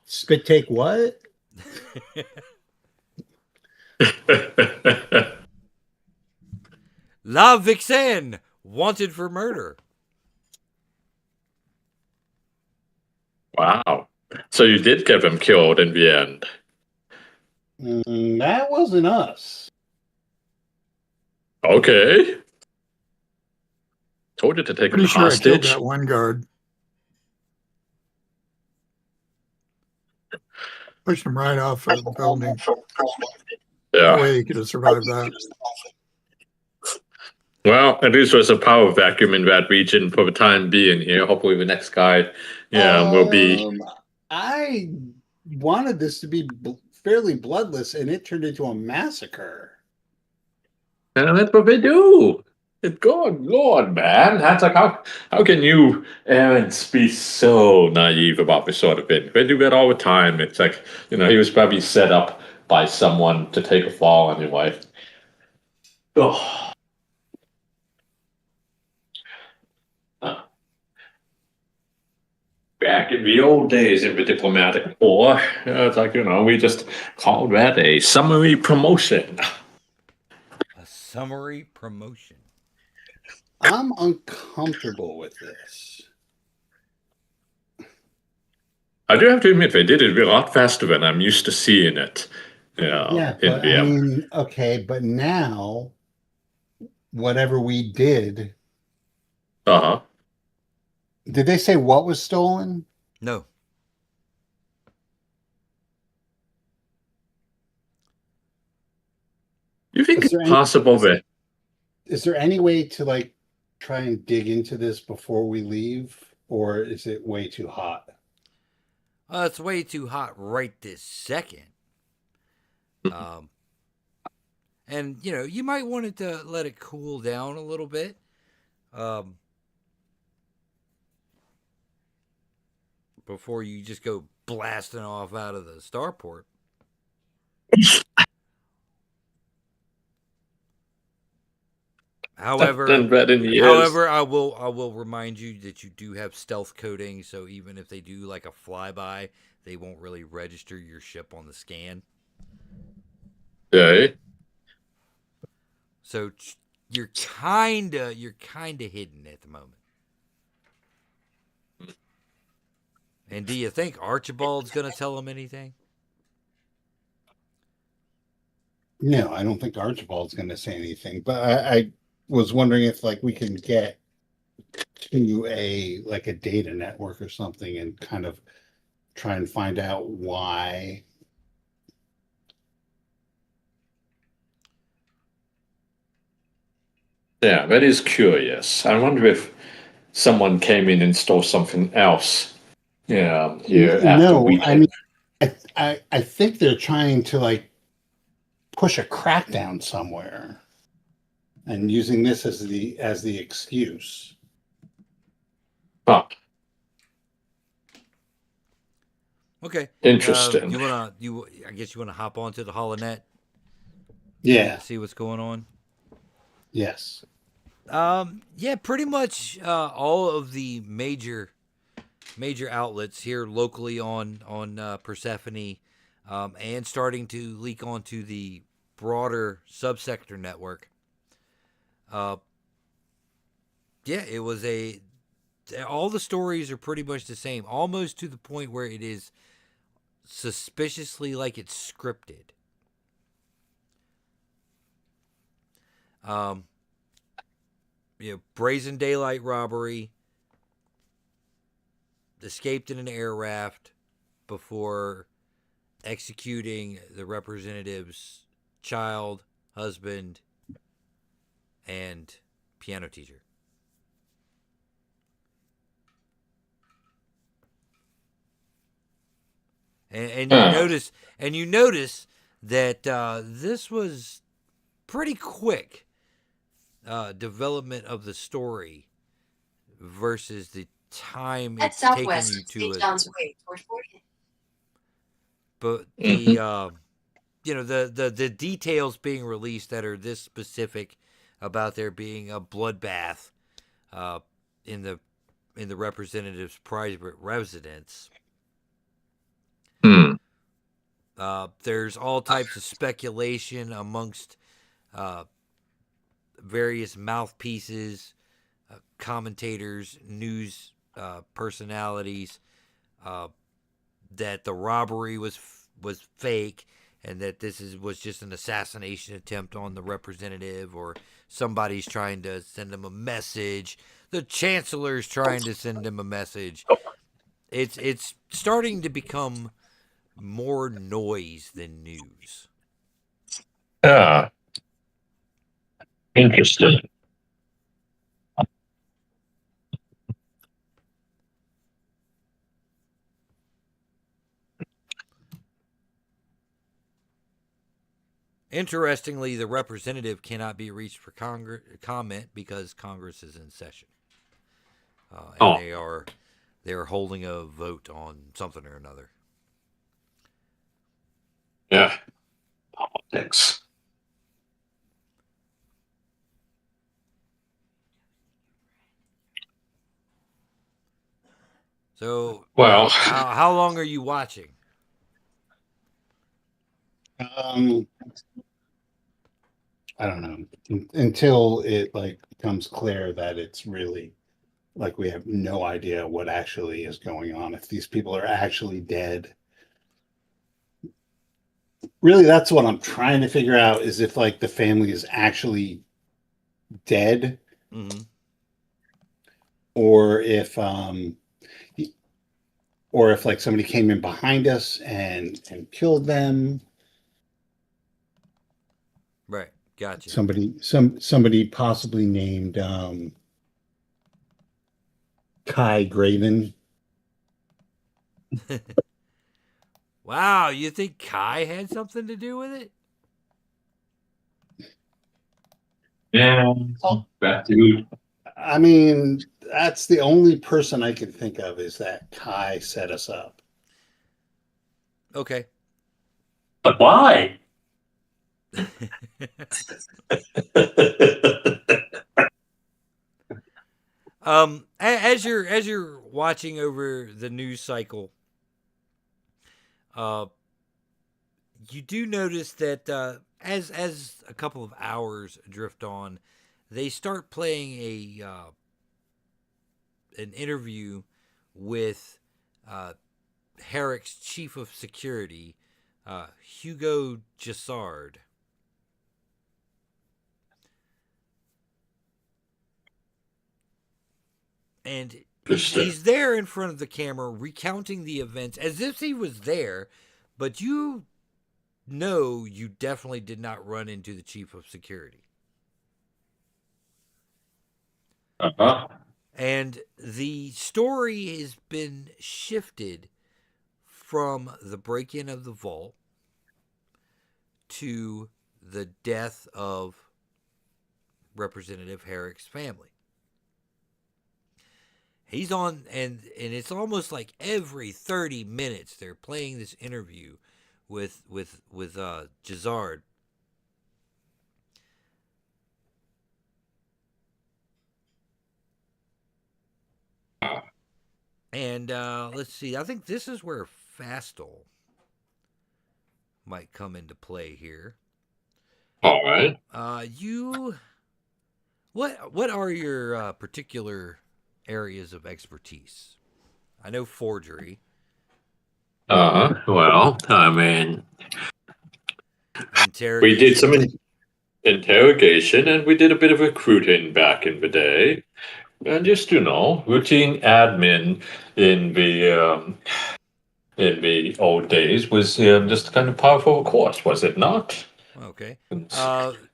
Spit take what? La Vixen, wanted for murder. Wow. So you did get him killed in the end. That wasn't us. Okay. Told you to take him Pretty sure I killed hostage. that one guard. Pushed him right off a building. No Yeah. way he could have survived that. Well, at least there's a power vacuum in that region for the time being here. Hopefully the next guy, will be. I wanted this to be fairly bloodless, and it turned into a massacre. And that's what they do. God, Lord, man. That's like, how can you errants be so naive about this sort of thing? They do that all the time. It's like, he was probably set up by someone to take a fall anyway. Oh. Back in the old days in the diplomatic corps, it's like, we just called that a summary promotion. A summary promotion. I'm uncomfortable with this. I do have to admit, they did it a lot faster than I'm used to seeing it. Yeah, but I mean, okay, but now, whatever we did, Uh-huh. did they say what was stolen? No. You think it's possible that... Is there any way to like try and dig into this before we leave, or is it way too hot? It's way too hot right this second. And you might want it to let it cool down a little bit. Before you just go blasting off out of the starport. However, I will remind you that you do have stealth coding, so even if they do like a flyby, they won't really register your ship on the scan. Okay. So you're kinda hidden at the moment. And do you think Archibald's gonna tell him anything? No, I don't think Archibald's going to say anything. But I was wondering if like we can get to a data network or something and kind of try and find out why. Yeah, that is curious. I wonder if someone came in and stole something else. Yeah, here after we. I mean, I think they're trying to like push a crackdown somewhere, and using this as the excuse. Huh. Okay. Interesting. I guess you wanna hop onto the holonet? Yeah. See what's going on. Yes. Yeah, pretty much all of the major outlets here locally on Persephone, and starting to leak onto the broader subsector network. Yeah, it was all the stories are pretty much the same, almost to the point where it is suspiciously like it's scripted. Brazen daylight robbery, escaped in an air raft before executing the representative's child, husband, and piano teacher. And you notice that this was pretty quick development of the story versus the time it's taking you to it. But the the details being released that are this specific about there being a bloodbath in the representative's private residence. There's all types of speculation amongst various mouthpieces, commentators, news personalities, that the robbery was fake, and that this was just an assassination attempt on the representative, or somebody's trying to send him a message. The chancellor's trying to send him a message. It's starting to become more noise than news. Yeah. Interesting. Interestingly, the representative cannot be reached for comment because Congress is in session, and they are holding a vote on something or another. Yeah. Politics. So, Well, how long are you watching? I don't know until it like becomes clear that it's really like we have no idea what actually is going on. If these people are actually dead, really, that's what I'm trying to figure out is if like the family is actually dead, Mm-hmm. or if like somebody came in behind us and killed them. Right, gotcha. Somebody possibly named Kai Graven. Wow, you think Kai had something to do with it? Yeah, that dude. I mean, that's the only person I can think of is that Kai set us up. Okay. But why? As you're watching over the news cycle, you do notice that as a couple of hours drift on, they start playing an interview with Herrick's chief of security, Hugo Gissard. And he's there in front of the camera recounting the events as if he was there, but you know you definitely did not run into the chief of security. Uh-huh. And the story has been shifted from the break-in of the vault to the death of Representative Herrick's family. He's on, and it's almost like every 30 minutes they're playing this interview with Gizzard. And let's see, I think this is where Fastal might come into play here. all right. What are your particular areas of expertise? I know forgery. Well, I mean, Interrogation. we did some interrogation and we did a bit of recruiting back in the day. And just, routine admin in the old days was just kind of par for the course, was it not? Okay.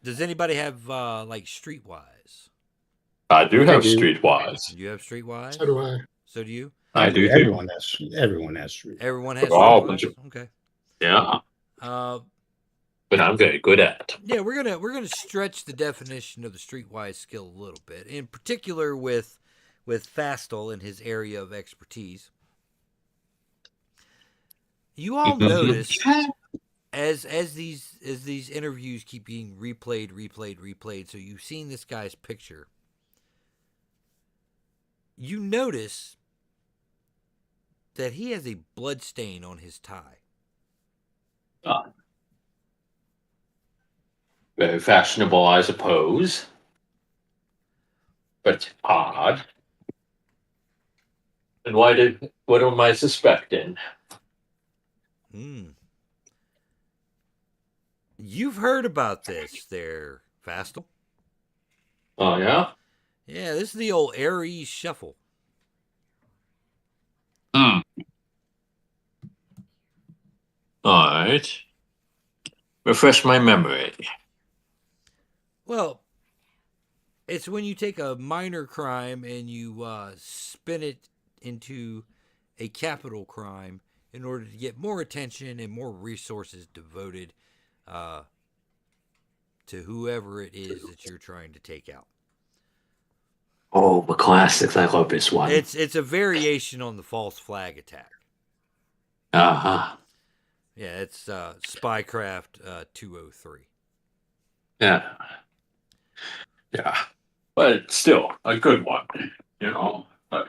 Does anybody have like Streetwise? I do have do. Do you have Streetwise? So do I. So do you? I do. Everyone has. Everyone has. Everyone has Oh, Streetwise? Okay. Yeah. But I'm very good at. Yeah, we're gonna stretch the definition of the Streetwise skill a little bit, in particular with Fastal in his area of expertise. You all notice as these interviews keep being replayed, so you've seen this guy's picture. You notice that he has a blood stain on his tie. Very fashionable, I suppose. but odd. And what am I suspecting? You've heard about this there, Fastel. Oh, yeah? Yeah, this is the old Aries shuffle. Hmm. All right. Refresh my memory. Well, it's when you take a minor crime and you spin it into a capital crime in order to get more attention and more resources devoted to whoever it is that you're trying to take out. Oh, the classics. I love this one. It's a variation on the false flag attack. Uh-huh. Yeah, it's Spycraft 203. Yeah. Yeah. But still, a good one. But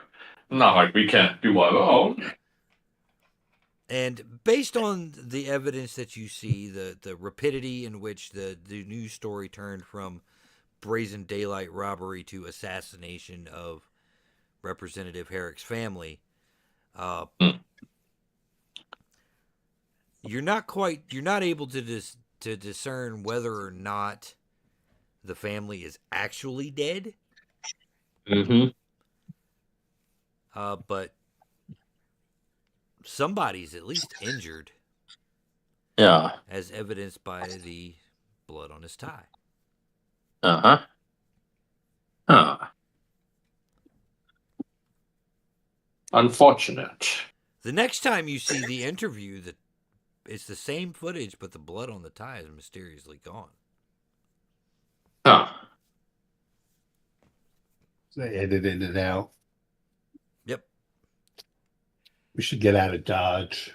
not like we can't do our own. And based on the evidence that you see, the rapidity in which the news story turned from brazen daylight robbery to assassination of Representative Herrick's family, you're not able to discern whether or not the family is actually dead. Mm-hmm. But somebody's at least injured, Yeah. as evidenced by the blood on his tie. Uh-huh. Huh. Unfortunate. The next time you see the interview, it's the same footage, but the blood on the tie is mysteriously gone. Huh. They edited it out. Yep. We should get out of Dodge.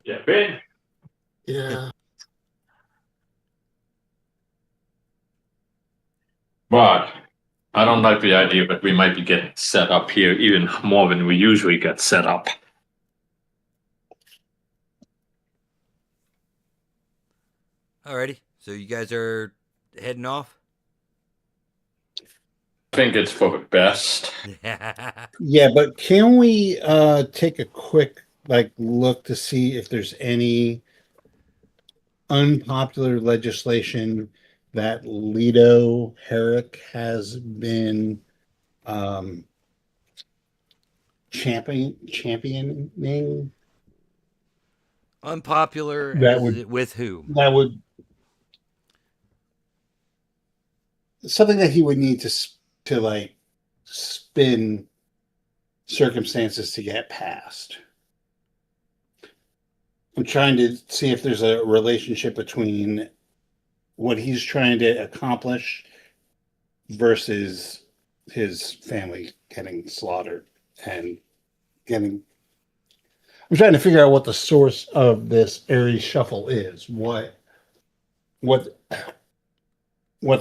Yeah, Ben. Yeah. But I don't like the idea that we might be getting set up here even more than we usually get set up. Alrighty. So you guys are heading off? I think it's for the best. Yeah, but can we take a quick look to see if there's any unpopular legislation that Leto Herrick has been championing? Unpopular with whom? That would something that he would need to spin circumstances to get past. I'm trying to see if there's a relationship between what he's trying to accomplish versus his family getting slaughtered and getting. I'm trying to figure out what the source of this Aries shuffle is. What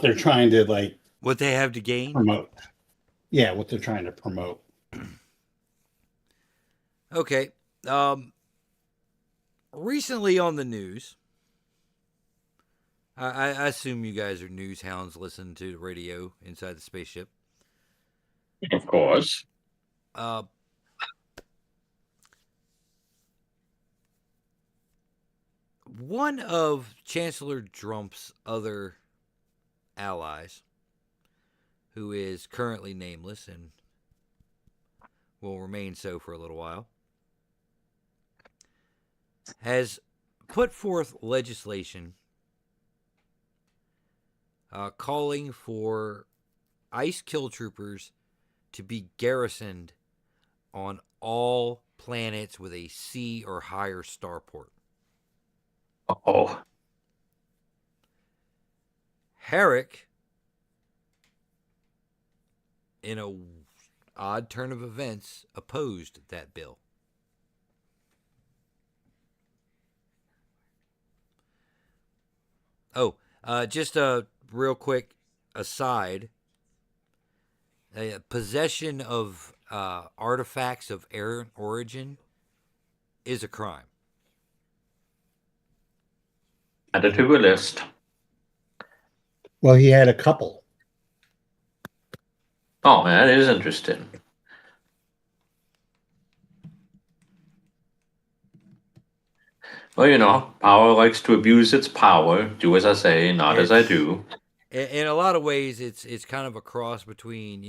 they're trying to what they have to gain? promote. Yeah, what they're trying to promote. Okay. Recently on the news, I assume you guys are news hounds, listen to the radio inside the spaceship. Of course. One of Chancellor Trump's other allies, who is currently nameless and will remain so for a little while, has put forth legislation calling for ICE kill troopers to be garrisoned on all planets with a C or higher starport. Oh. Herrick, in a odd turn of events, opposed that bill. Oh, just a real quick aside. Possession of artifacts of errant origin is a crime. Add it to the list. Well, he had a couple. Oh, man, it is interesting. Well, power likes to abuse its power. Do as I say, not as I It's do. in a lot of ways, it's kind of a cross between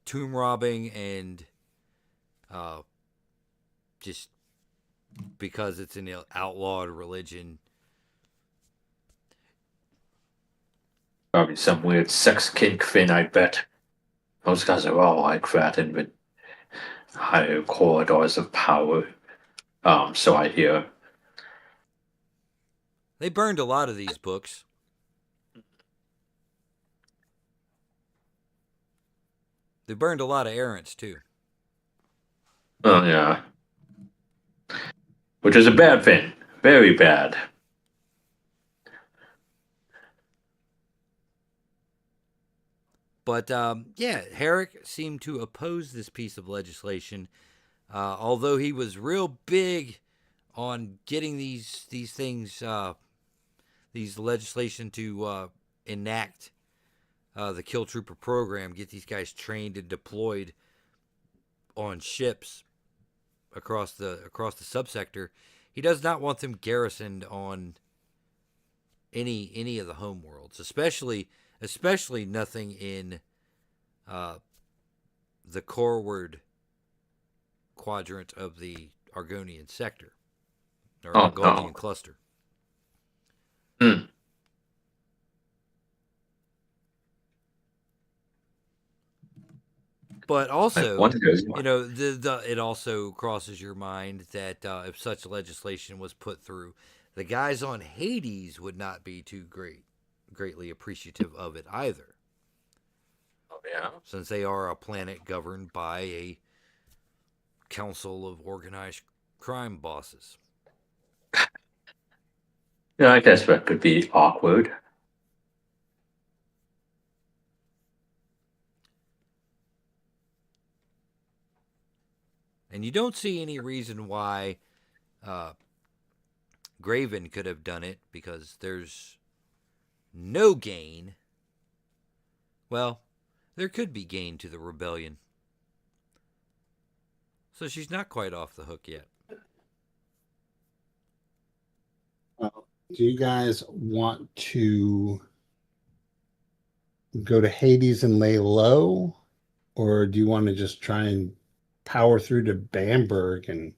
tomb robbing and uh, just because it's an outlawed religion. Probably some weird sex kink thing, I bet. Those guys are all like that in the higher corridors of power. So I hear. They burned a lot of these books. They burned a lot of errants too. Oh, yeah. Which is a bad thing. Very bad. But Herrick seemed to oppose this piece of legislation, although he was real big on getting these things, these legislation to enact the Kill Trooper program, get these guys trained and deployed on ships across the subsector. He does not want them garrisoned on any of the home worlds, especially nothing in the coreward quadrant of the Argonian sector or Oh, Argonian no. cluster. Hmm. But also, One goes. it also crosses your mind that if such legislation was put through, the guys on Hades would not be too greatly appreciative of it either, Oh, yeah. since they are a planet governed by a council of organized crime bosses. Yeah, I guess that could be awkward. And you don't see any reason why Graven could have done it, because there's no gain. Well, there could be gain to the rebellion. So she's not quite off the hook yet. Do you guys want to go to Hades and lay low, or do you want to just try and power through to Bamberg and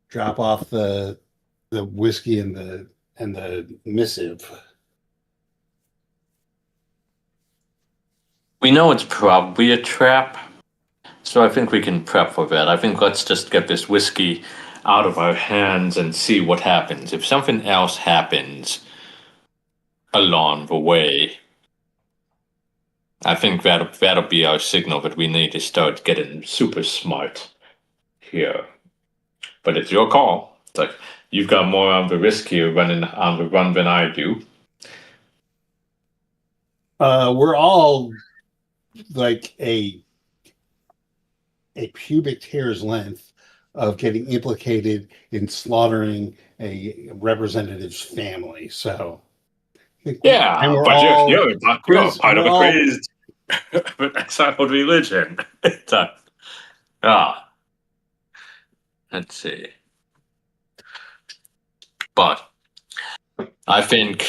drop off the whiskey and the missive? We know it's probably a trap, so I think we can prep for that. I think let's just get this whiskey out of our hands and see what happens. If something else happens along the way, I think that'll be our signal that we need to start getting super smart here. But it's your call. It's like you've got more on the risk here running on the run than I do. We're all like a pubic hair's length of getting implicated in slaughtering a representative's family. So, and Yeah, we're but all you're part we're of a all crazed exiled religion. Ah, let's see. But I think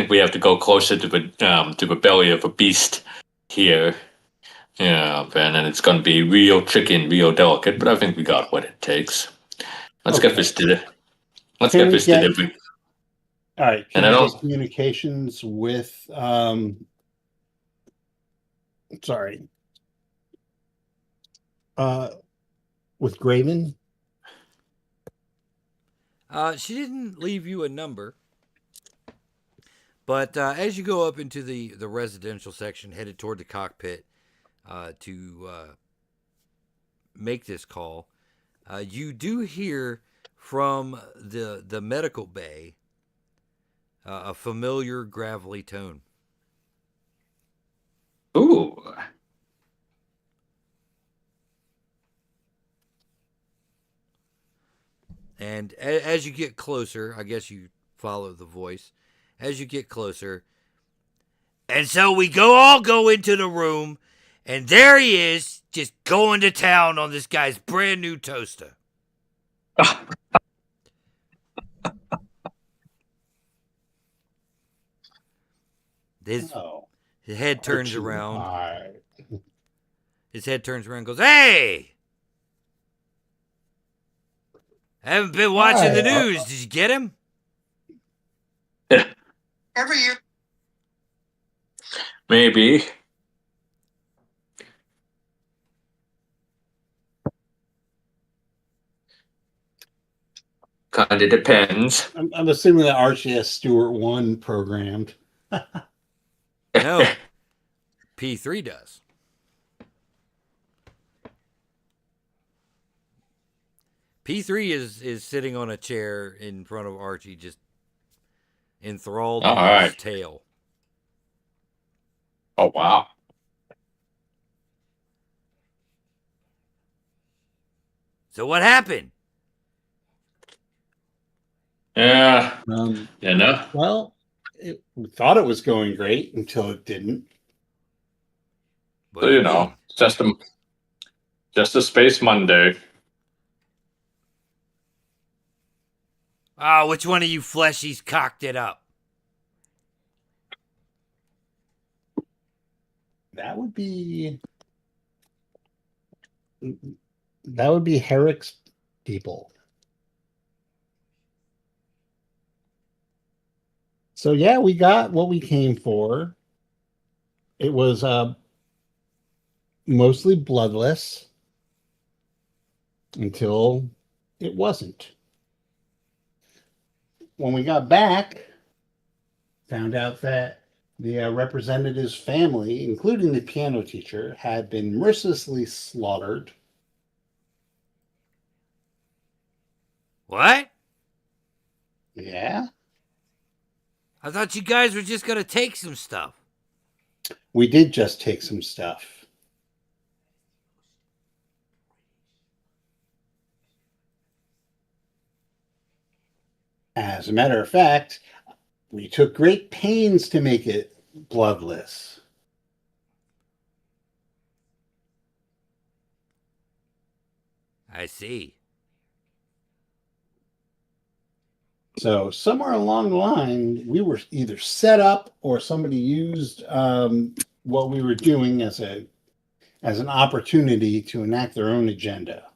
we have to go closer to the belly of a beast here. Yeah, Ben, and it's going to be real tricky and real delicate, but I think we got what it takes. Let's get this Let's Can get we this get delivered. all right? And Can I we don't. get communications with sorry, uh, with Graven? She didn't leave you a number, but as you go up into the residential section, headed toward the cockpit to make this call, you do hear from the medical bay a familiar gravelly tone. Ooh. And as you get closer, I guess you follow the voice. as you get closer. And so we all go into the room, and there he is, just going to town on this guy's brand new toaster. His head turns around. His head turns around and goes, "Hey! Haven't been watching the news. Did you get him?" Every year. Maybe. Kind of depends. I'm assuming that Archie has Stuart 1 programmed. No. P3 does. P3 is sitting on a chair in front of Archie, just enthralled in his tail. Oh, wow. So what happened? Yeah. You know? Well, we thought it was going great until it didn't. What So, do you you know, mean? just a Space Monday. Oh, which one of you fleshies cocked it up? That would be Herrick's people. So yeah, we got what we came for. It was mostly bloodless until it wasn't. When we got back, found out that the representative's family, including the piano teacher, had been mercilessly slaughtered. What? Yeah. I thought you guys were just going to take some stuff. We did just take some stuff. As a matter of fact, we took great pains to make it bloodless. I see. So somewhere along the line, we were either set up or somebody used what we were doing as an opportunity to enact their own agenda.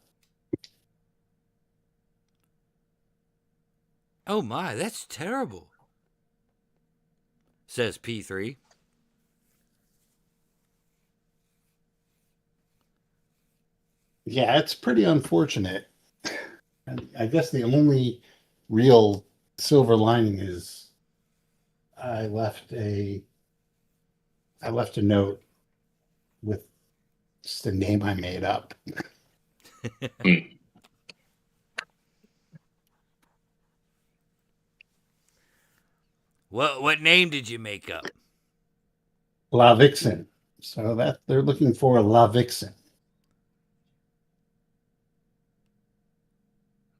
Oh my, that's terrible, says P3. Yeah, it's pretty unfortunate. I guess the only real silver lining is I left a note with just a name I made up. What name did you make up? La Vixen. So that they're looking for La Vixen.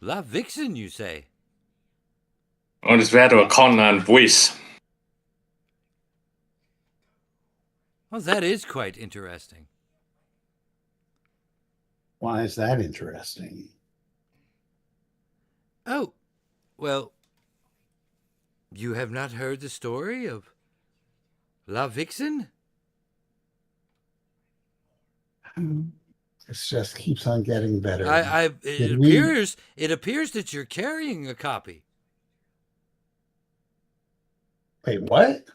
La Vixen, you say? Und es wäre ein Conan voice. Well, that is quite interesting. Why is that interesting? Oh, well, you have not heard the story of La Vixen? It just keeps on getting better. It appears that you're carrying a copy. Wait, what?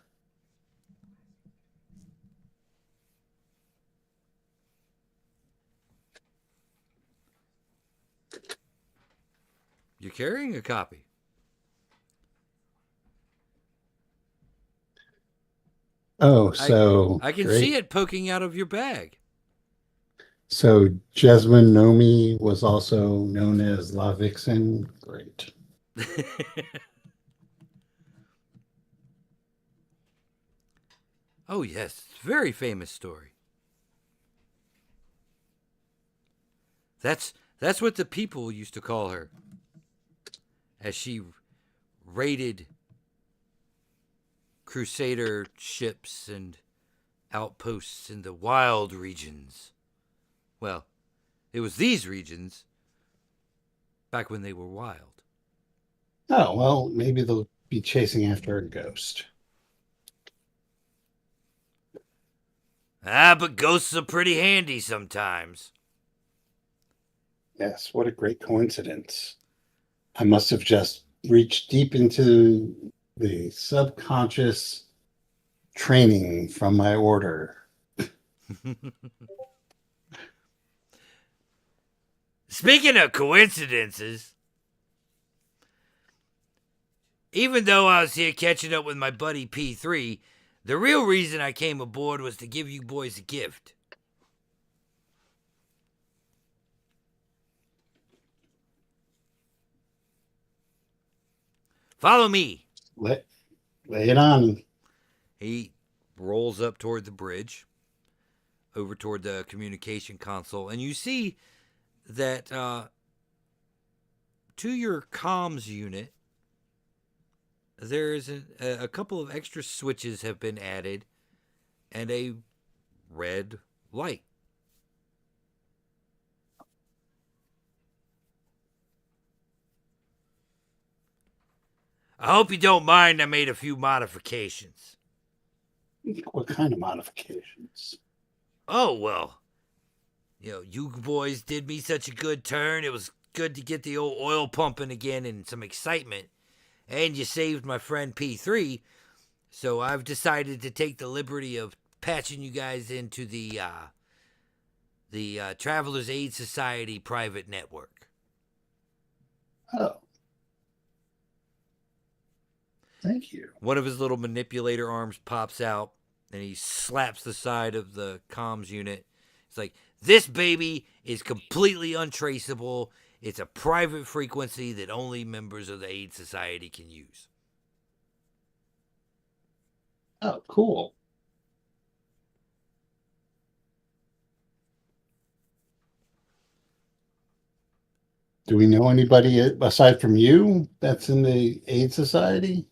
You're carrying a copy. Oh, so I can great. see it poking out of your bag. So Jesmond Nomi was also known as La Vixen. Great. Oh yes, very famous story. That's what the people used to call her, as she raided crusader ships and outposts in the wild regions. Well, it was these regions back when they were wild. Oh, well, maybe they'll be chasing after a ghost. But ghosts are pretty handy sometimes. Yes, what a great coincidence. I must have just reached deep into the subconscious training from my order. Speaking of coincidences, even though I was here catching up with my buddy P3, the real reason I came aboard was to give you boys a gift. Follow me. Lay it on. He rolls up toward the bridge, over toward the communication console, and you see that to your comms unit, there's a couple of extra switches have been added and a red light. I hope you don't mind I made a few modifications. What kind of modifications? Oh, well, you boys did me such a good turn. It was good to get the old oil pumping again and some excitement. And you saved my friend P3, so I've decided to take the liberty of patching you guys into the Travelers Aid Society private network. Oh. Thank you. One of his little manipulator arms pops out, and he slaps the side of the comms unit. It's like, this baby is completely untraceable. It's a private frequency that only members of the Aid Society can use. Oh, cool. Do we know anybody aside from you that's in the Aid Society?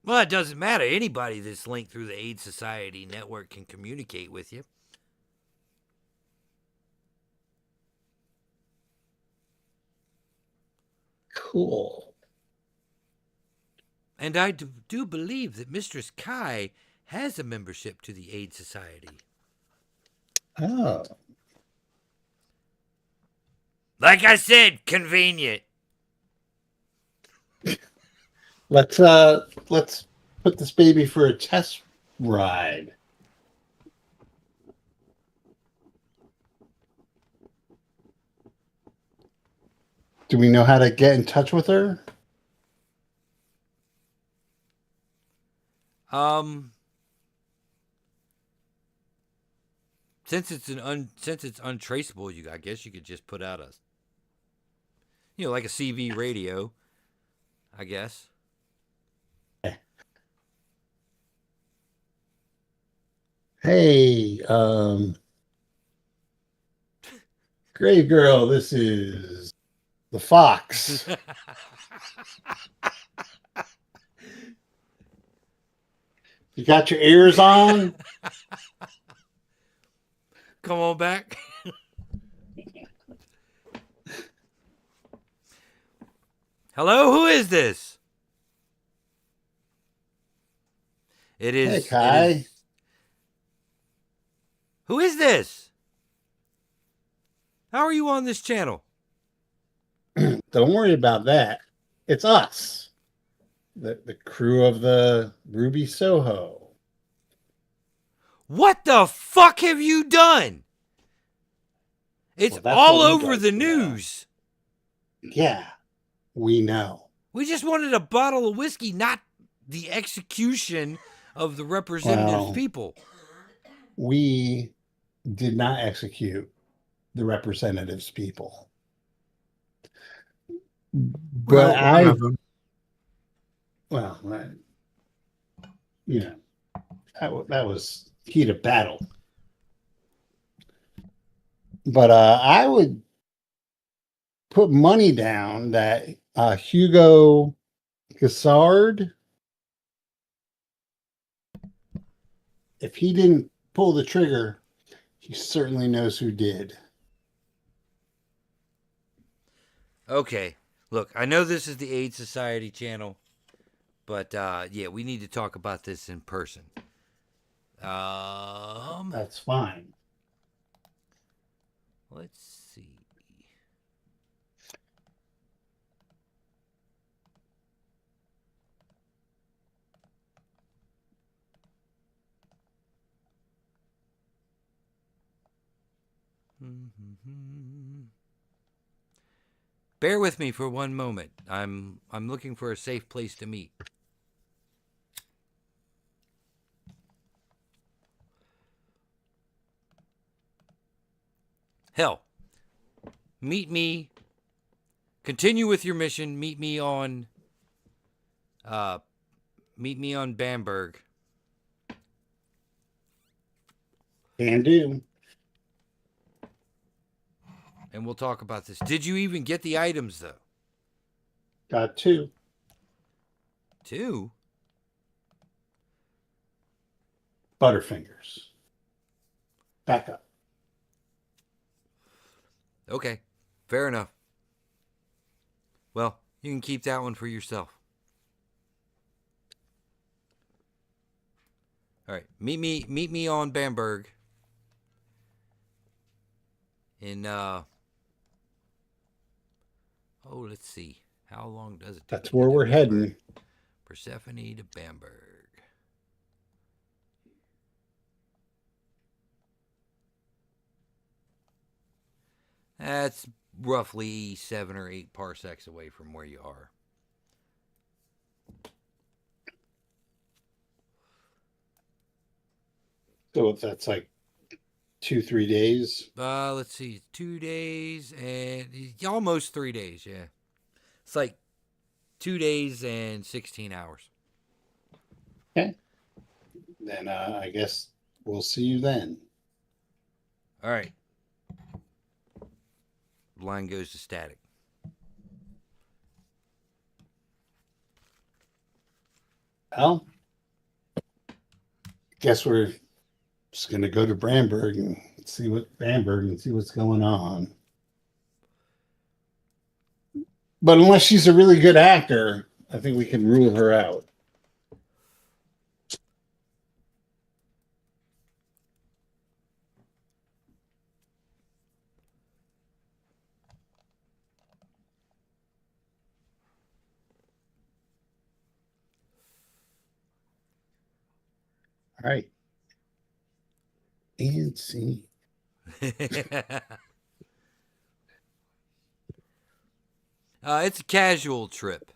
Well, it doesn't matter. Anybody that's linked through the Aid Society network can communicate with you. Cool. And I do believe that Mistress Kai has a membership to the Aid Society. Oh. Like I said, convenient. Let's put this baby for a test ride. Do we know how to get in touch with her? Since it's untraceable, I guess you could just put out like a CV radio, I guess. Hey, Grave Girl, this is the Fox. You got your ears on? Come on back. Hello, who is this? It is. Hey, Kai. Who is this? How are you on this channel? Don't worry about that. It's us, the crew of the Ruby Soho. What the fuck have you done? It's Well, that's all what we over like the to know. news. Yeah, we know. We just wanted a bottle of whiskey, not the execution of the representative Well, people. We did not execute the representatives' people. But that was heat of battle. But I would put money down that Hugo Gassard if he didn't pull the trigger, he certainly knows who did. Okay. Look, I know this is the Aid Society channel, but yeah, we need to talk about this in person. That's fine. Let's see. Bear with me for one moment. I'm looking for a safe place to meet. Hell, meet me. Continue with your mission. Meet me on Bamberg. Can do. And we'll talk about this. Did you even get the items though? Got 2. 2? Butterfingers. Back up. Okay. Fair enough. Well, you can keep that one for yourself. All right. Meet me on Bamberg. In let's see. How long does it take? That's where we're heading. Persephone to Bamberg. That's roughly 7 or 8 parsecs away from where you are. So if that's like 2-3 days. Let's see. 2 days and almost 3 days, yeah. It's like 2 days and 16 hours. Okay. Then I guess we'll see you then. All right. Line goes to static. Well, guess we're just gonna go to Bamberg and see what's going on. But unless she's a really good actor, I think we can rule her out. All right. And see. It's a casual trip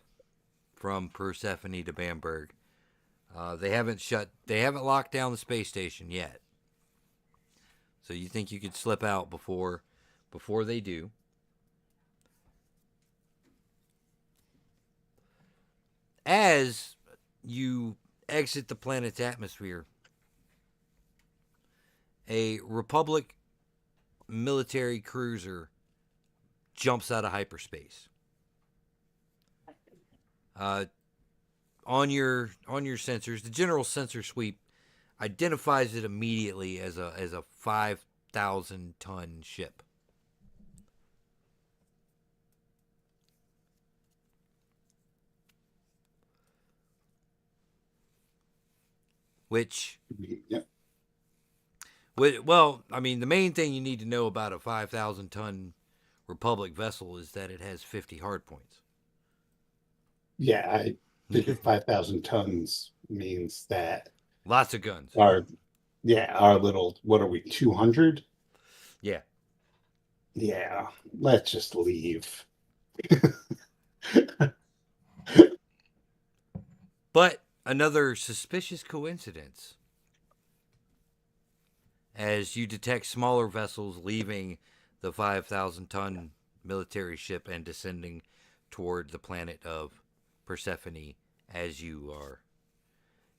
from Persephone to Bamberg. They haven't locked down the space station yet. So you think you could slip out before they do? As you exit the planet's atmosphere, a Republic military cruiser jumps out of hyperspace. On your sensors, the general sensor sweep identifies it immediately as a 5,000-ton ship. Which, Yep. well, I mean, the main thing you need to know about a 5,000-ton Republic vessel is that it has 50 hardpoints. Yeah, I figured 5,000 tons means that Lots of guns. our little, what are we, 200? Yeah. Yeah, let's just leave. But another suspicious coincidence as you detect smaller vessels leaving the 5,000-ton military ship and descending toward the planet of Persephone as you are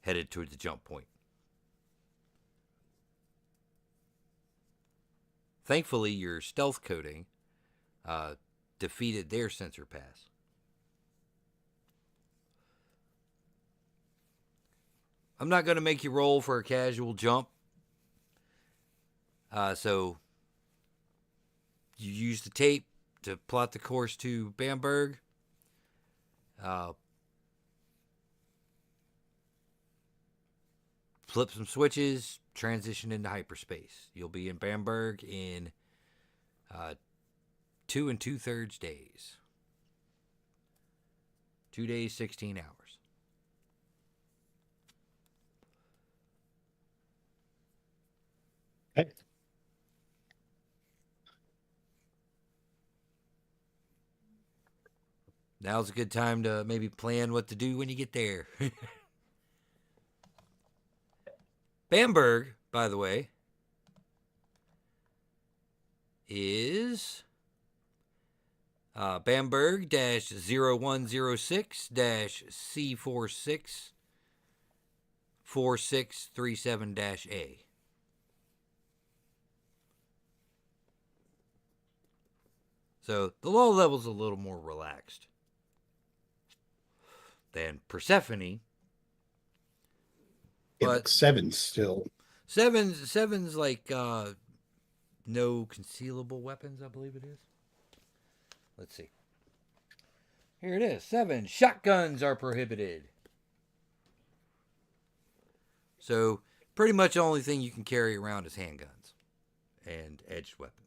headed toward the jump point. Thankfully, your stealth coating defeated their sensor pass. I'm not going to make you roll for a casual jump. So you use the tape to plot the course to Bamberg. Flip some switches, transition into hyperspace. You'll be in Bamberg in 2 2/3 days. 2 days, 16 hours. Okay. Now's a good time to maybe plan what to do when you get there. Bamberg, by the way, is Bamberg -0106 C46 4637 A. So the low level's a little more relaxed than Persephone. But 7 still. Seven's like no concealable weapons, I believe it is. Let's see. Here it is. 7. Shotguns are prohibited. So pretty much the only thing you can carry around is handguns and edged weapons.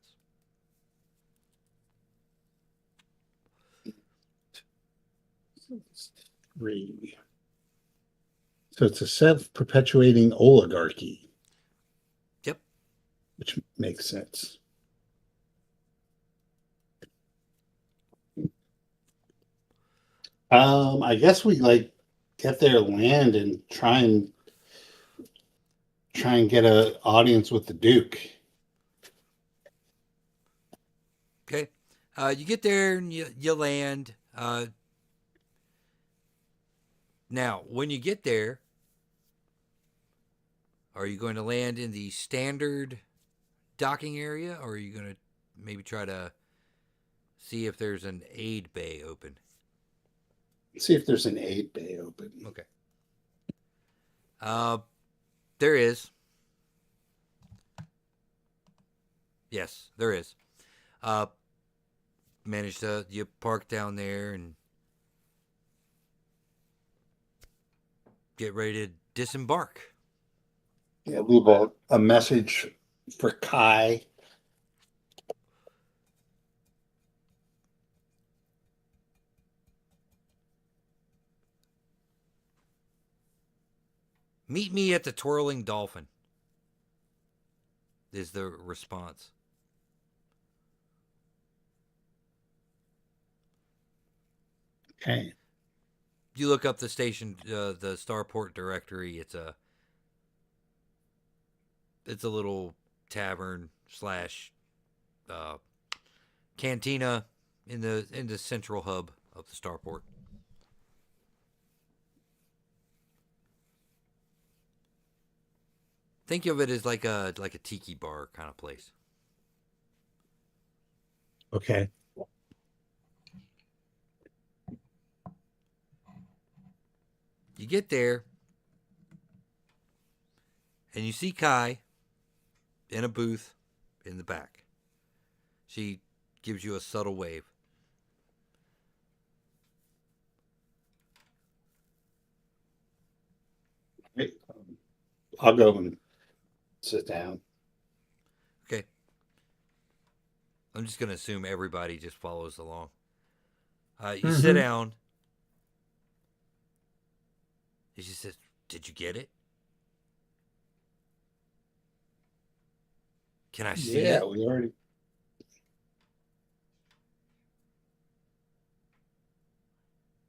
Three. So it's a self-perpetuating oligarchy. Yep. Which makes sense. I guess we get their land and try and get an audience with the Duke. Okay. You get there and you land. Now, when you get there, are you going to land in the standard docking area, or are you going to maybe try to see if there's an aid bay open? See if there's an aid bay open. Okay. There is. Yes, there is. You park down there and get ready to disembark. Yeah, leave a message for Kai. Meet me at the Twirling Dolphin, is the response. Okay. You look up the station, the starport directory. It's a little tavern slash cantina in the central hub of the starport. Think of it as like a tiki bar kind of place. Okay. You get there, and you see Kai in a booth in the back. She gives you a subtle wave. I'll go and sit down. Okay. I'm just going to assume everybody just follows along. You sit down. And she says, "Did you get it? Can I see it?" Yeah, we already.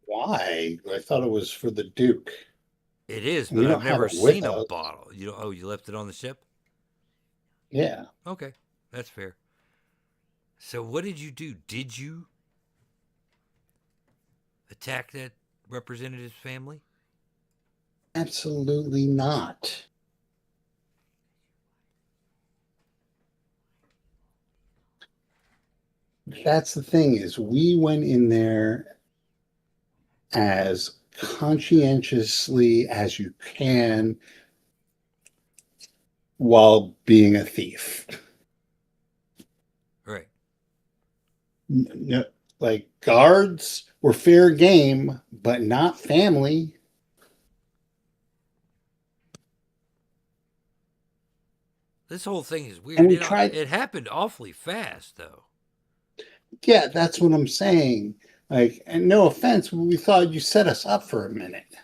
Why? I thought it was for the Duke. It is, We but don't I've have never it with seen a us. bottle. You left it on the ship? Yeah. Okay, that's fair. So what did you do? Did you attack that representative's family? Absolutely not. That's the thing is we went in there as conscientiously as you can while being a thief. Right. No, like guards were fair game, but not family. This whole thing is weird. And we tried. It happened awfully fast, though. Yeah, that's what I'm saying. Like, and no offense, we thought you set us up for a minute.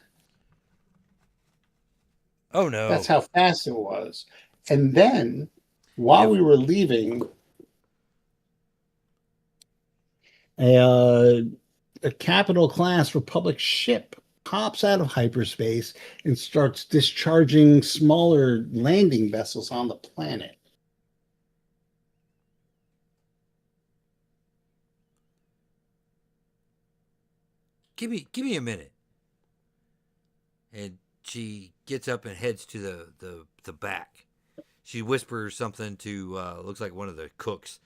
Oh no. That's how fast it was. And then, while we were leaving, a capital class Republic ship pops out of hyperspace and starts discharging smaller landing vessels on the planet. Give me a minute. And she gets up and heads to the back. She whispers something to looks like one of the cooks,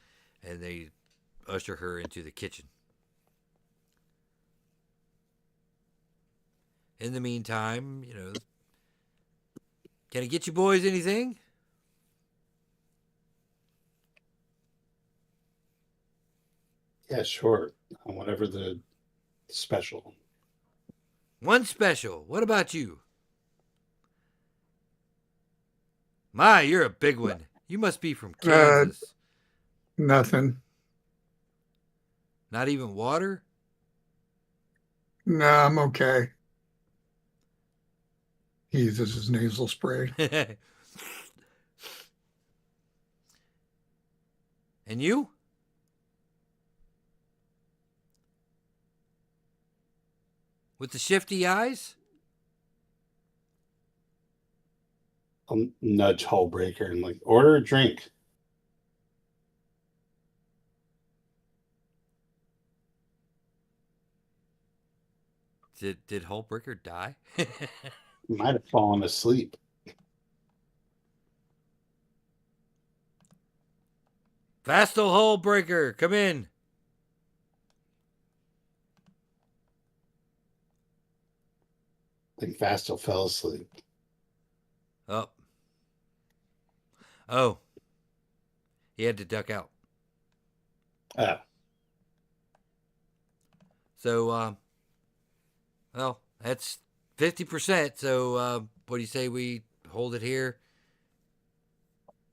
and they usher her into the kitchen. In the meantime, can I get you boys anything? Yeah, sure. Whatever the special. One special. What about you? My, you're a big one. You must be from Kansas. Nothing. Not even water? No, I'm okay. He uses his nasal spray. And you? With the shifty eyes? I'll nudge Hullbreaker and like order a drink. Did Hullbreaker die? Might have fallen asleep. Vastal Hullbreaker, come in. I think Vastal fell asleep. Oh. Oh. He had to duck out. Oh. So, well, that's 50%. So, what do you say we hold it here?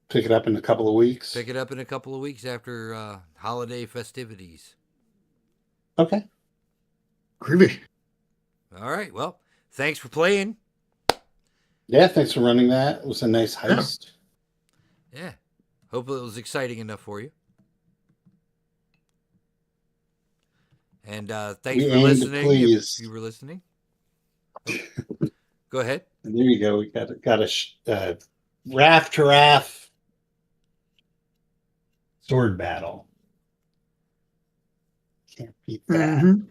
Pick it up in a couple of weeks. Pick it up in a couple of weeks after holiday festivities. Okay. Groovy. All right. Well, thanks for playing. Yeah, thanks for running that. It was a nice heist. Yeah. Hopefully it was exciting enough for you. And thanks for listening. If you were listening. Oh. Go ahead. And there you go. We got a raft to raft sword battle. Can't beat that. Mm-hmm.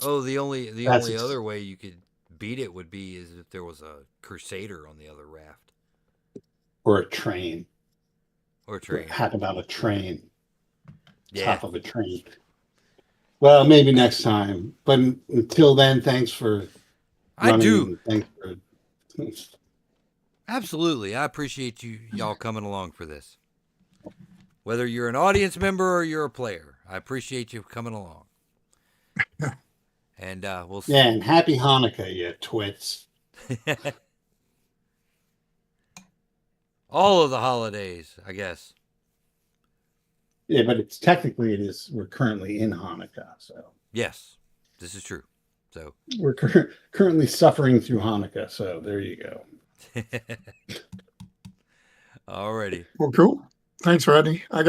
Oh, the only other way you could beat it would be is if there was a crusader on the other raft. Or a train. Or a train. What happened on a train. Yeah. Top of a train. Well, maybe next time. But until then, thanks for running. Thanks for Absolutely. I appreciate y'all coming along for this. Whether you're an audience member or you're a player, I appreciate you coming along. And we'll see. Yeah, and happy Hanukkah, you twits. All of the holidays, I guess. Yeah, but we're currently in Hanukkah, so. Yes, this is true. So we're currently suffering through Hanukkah, so there you go. Alrighty. Well, cool. Thanks, Rodney. I got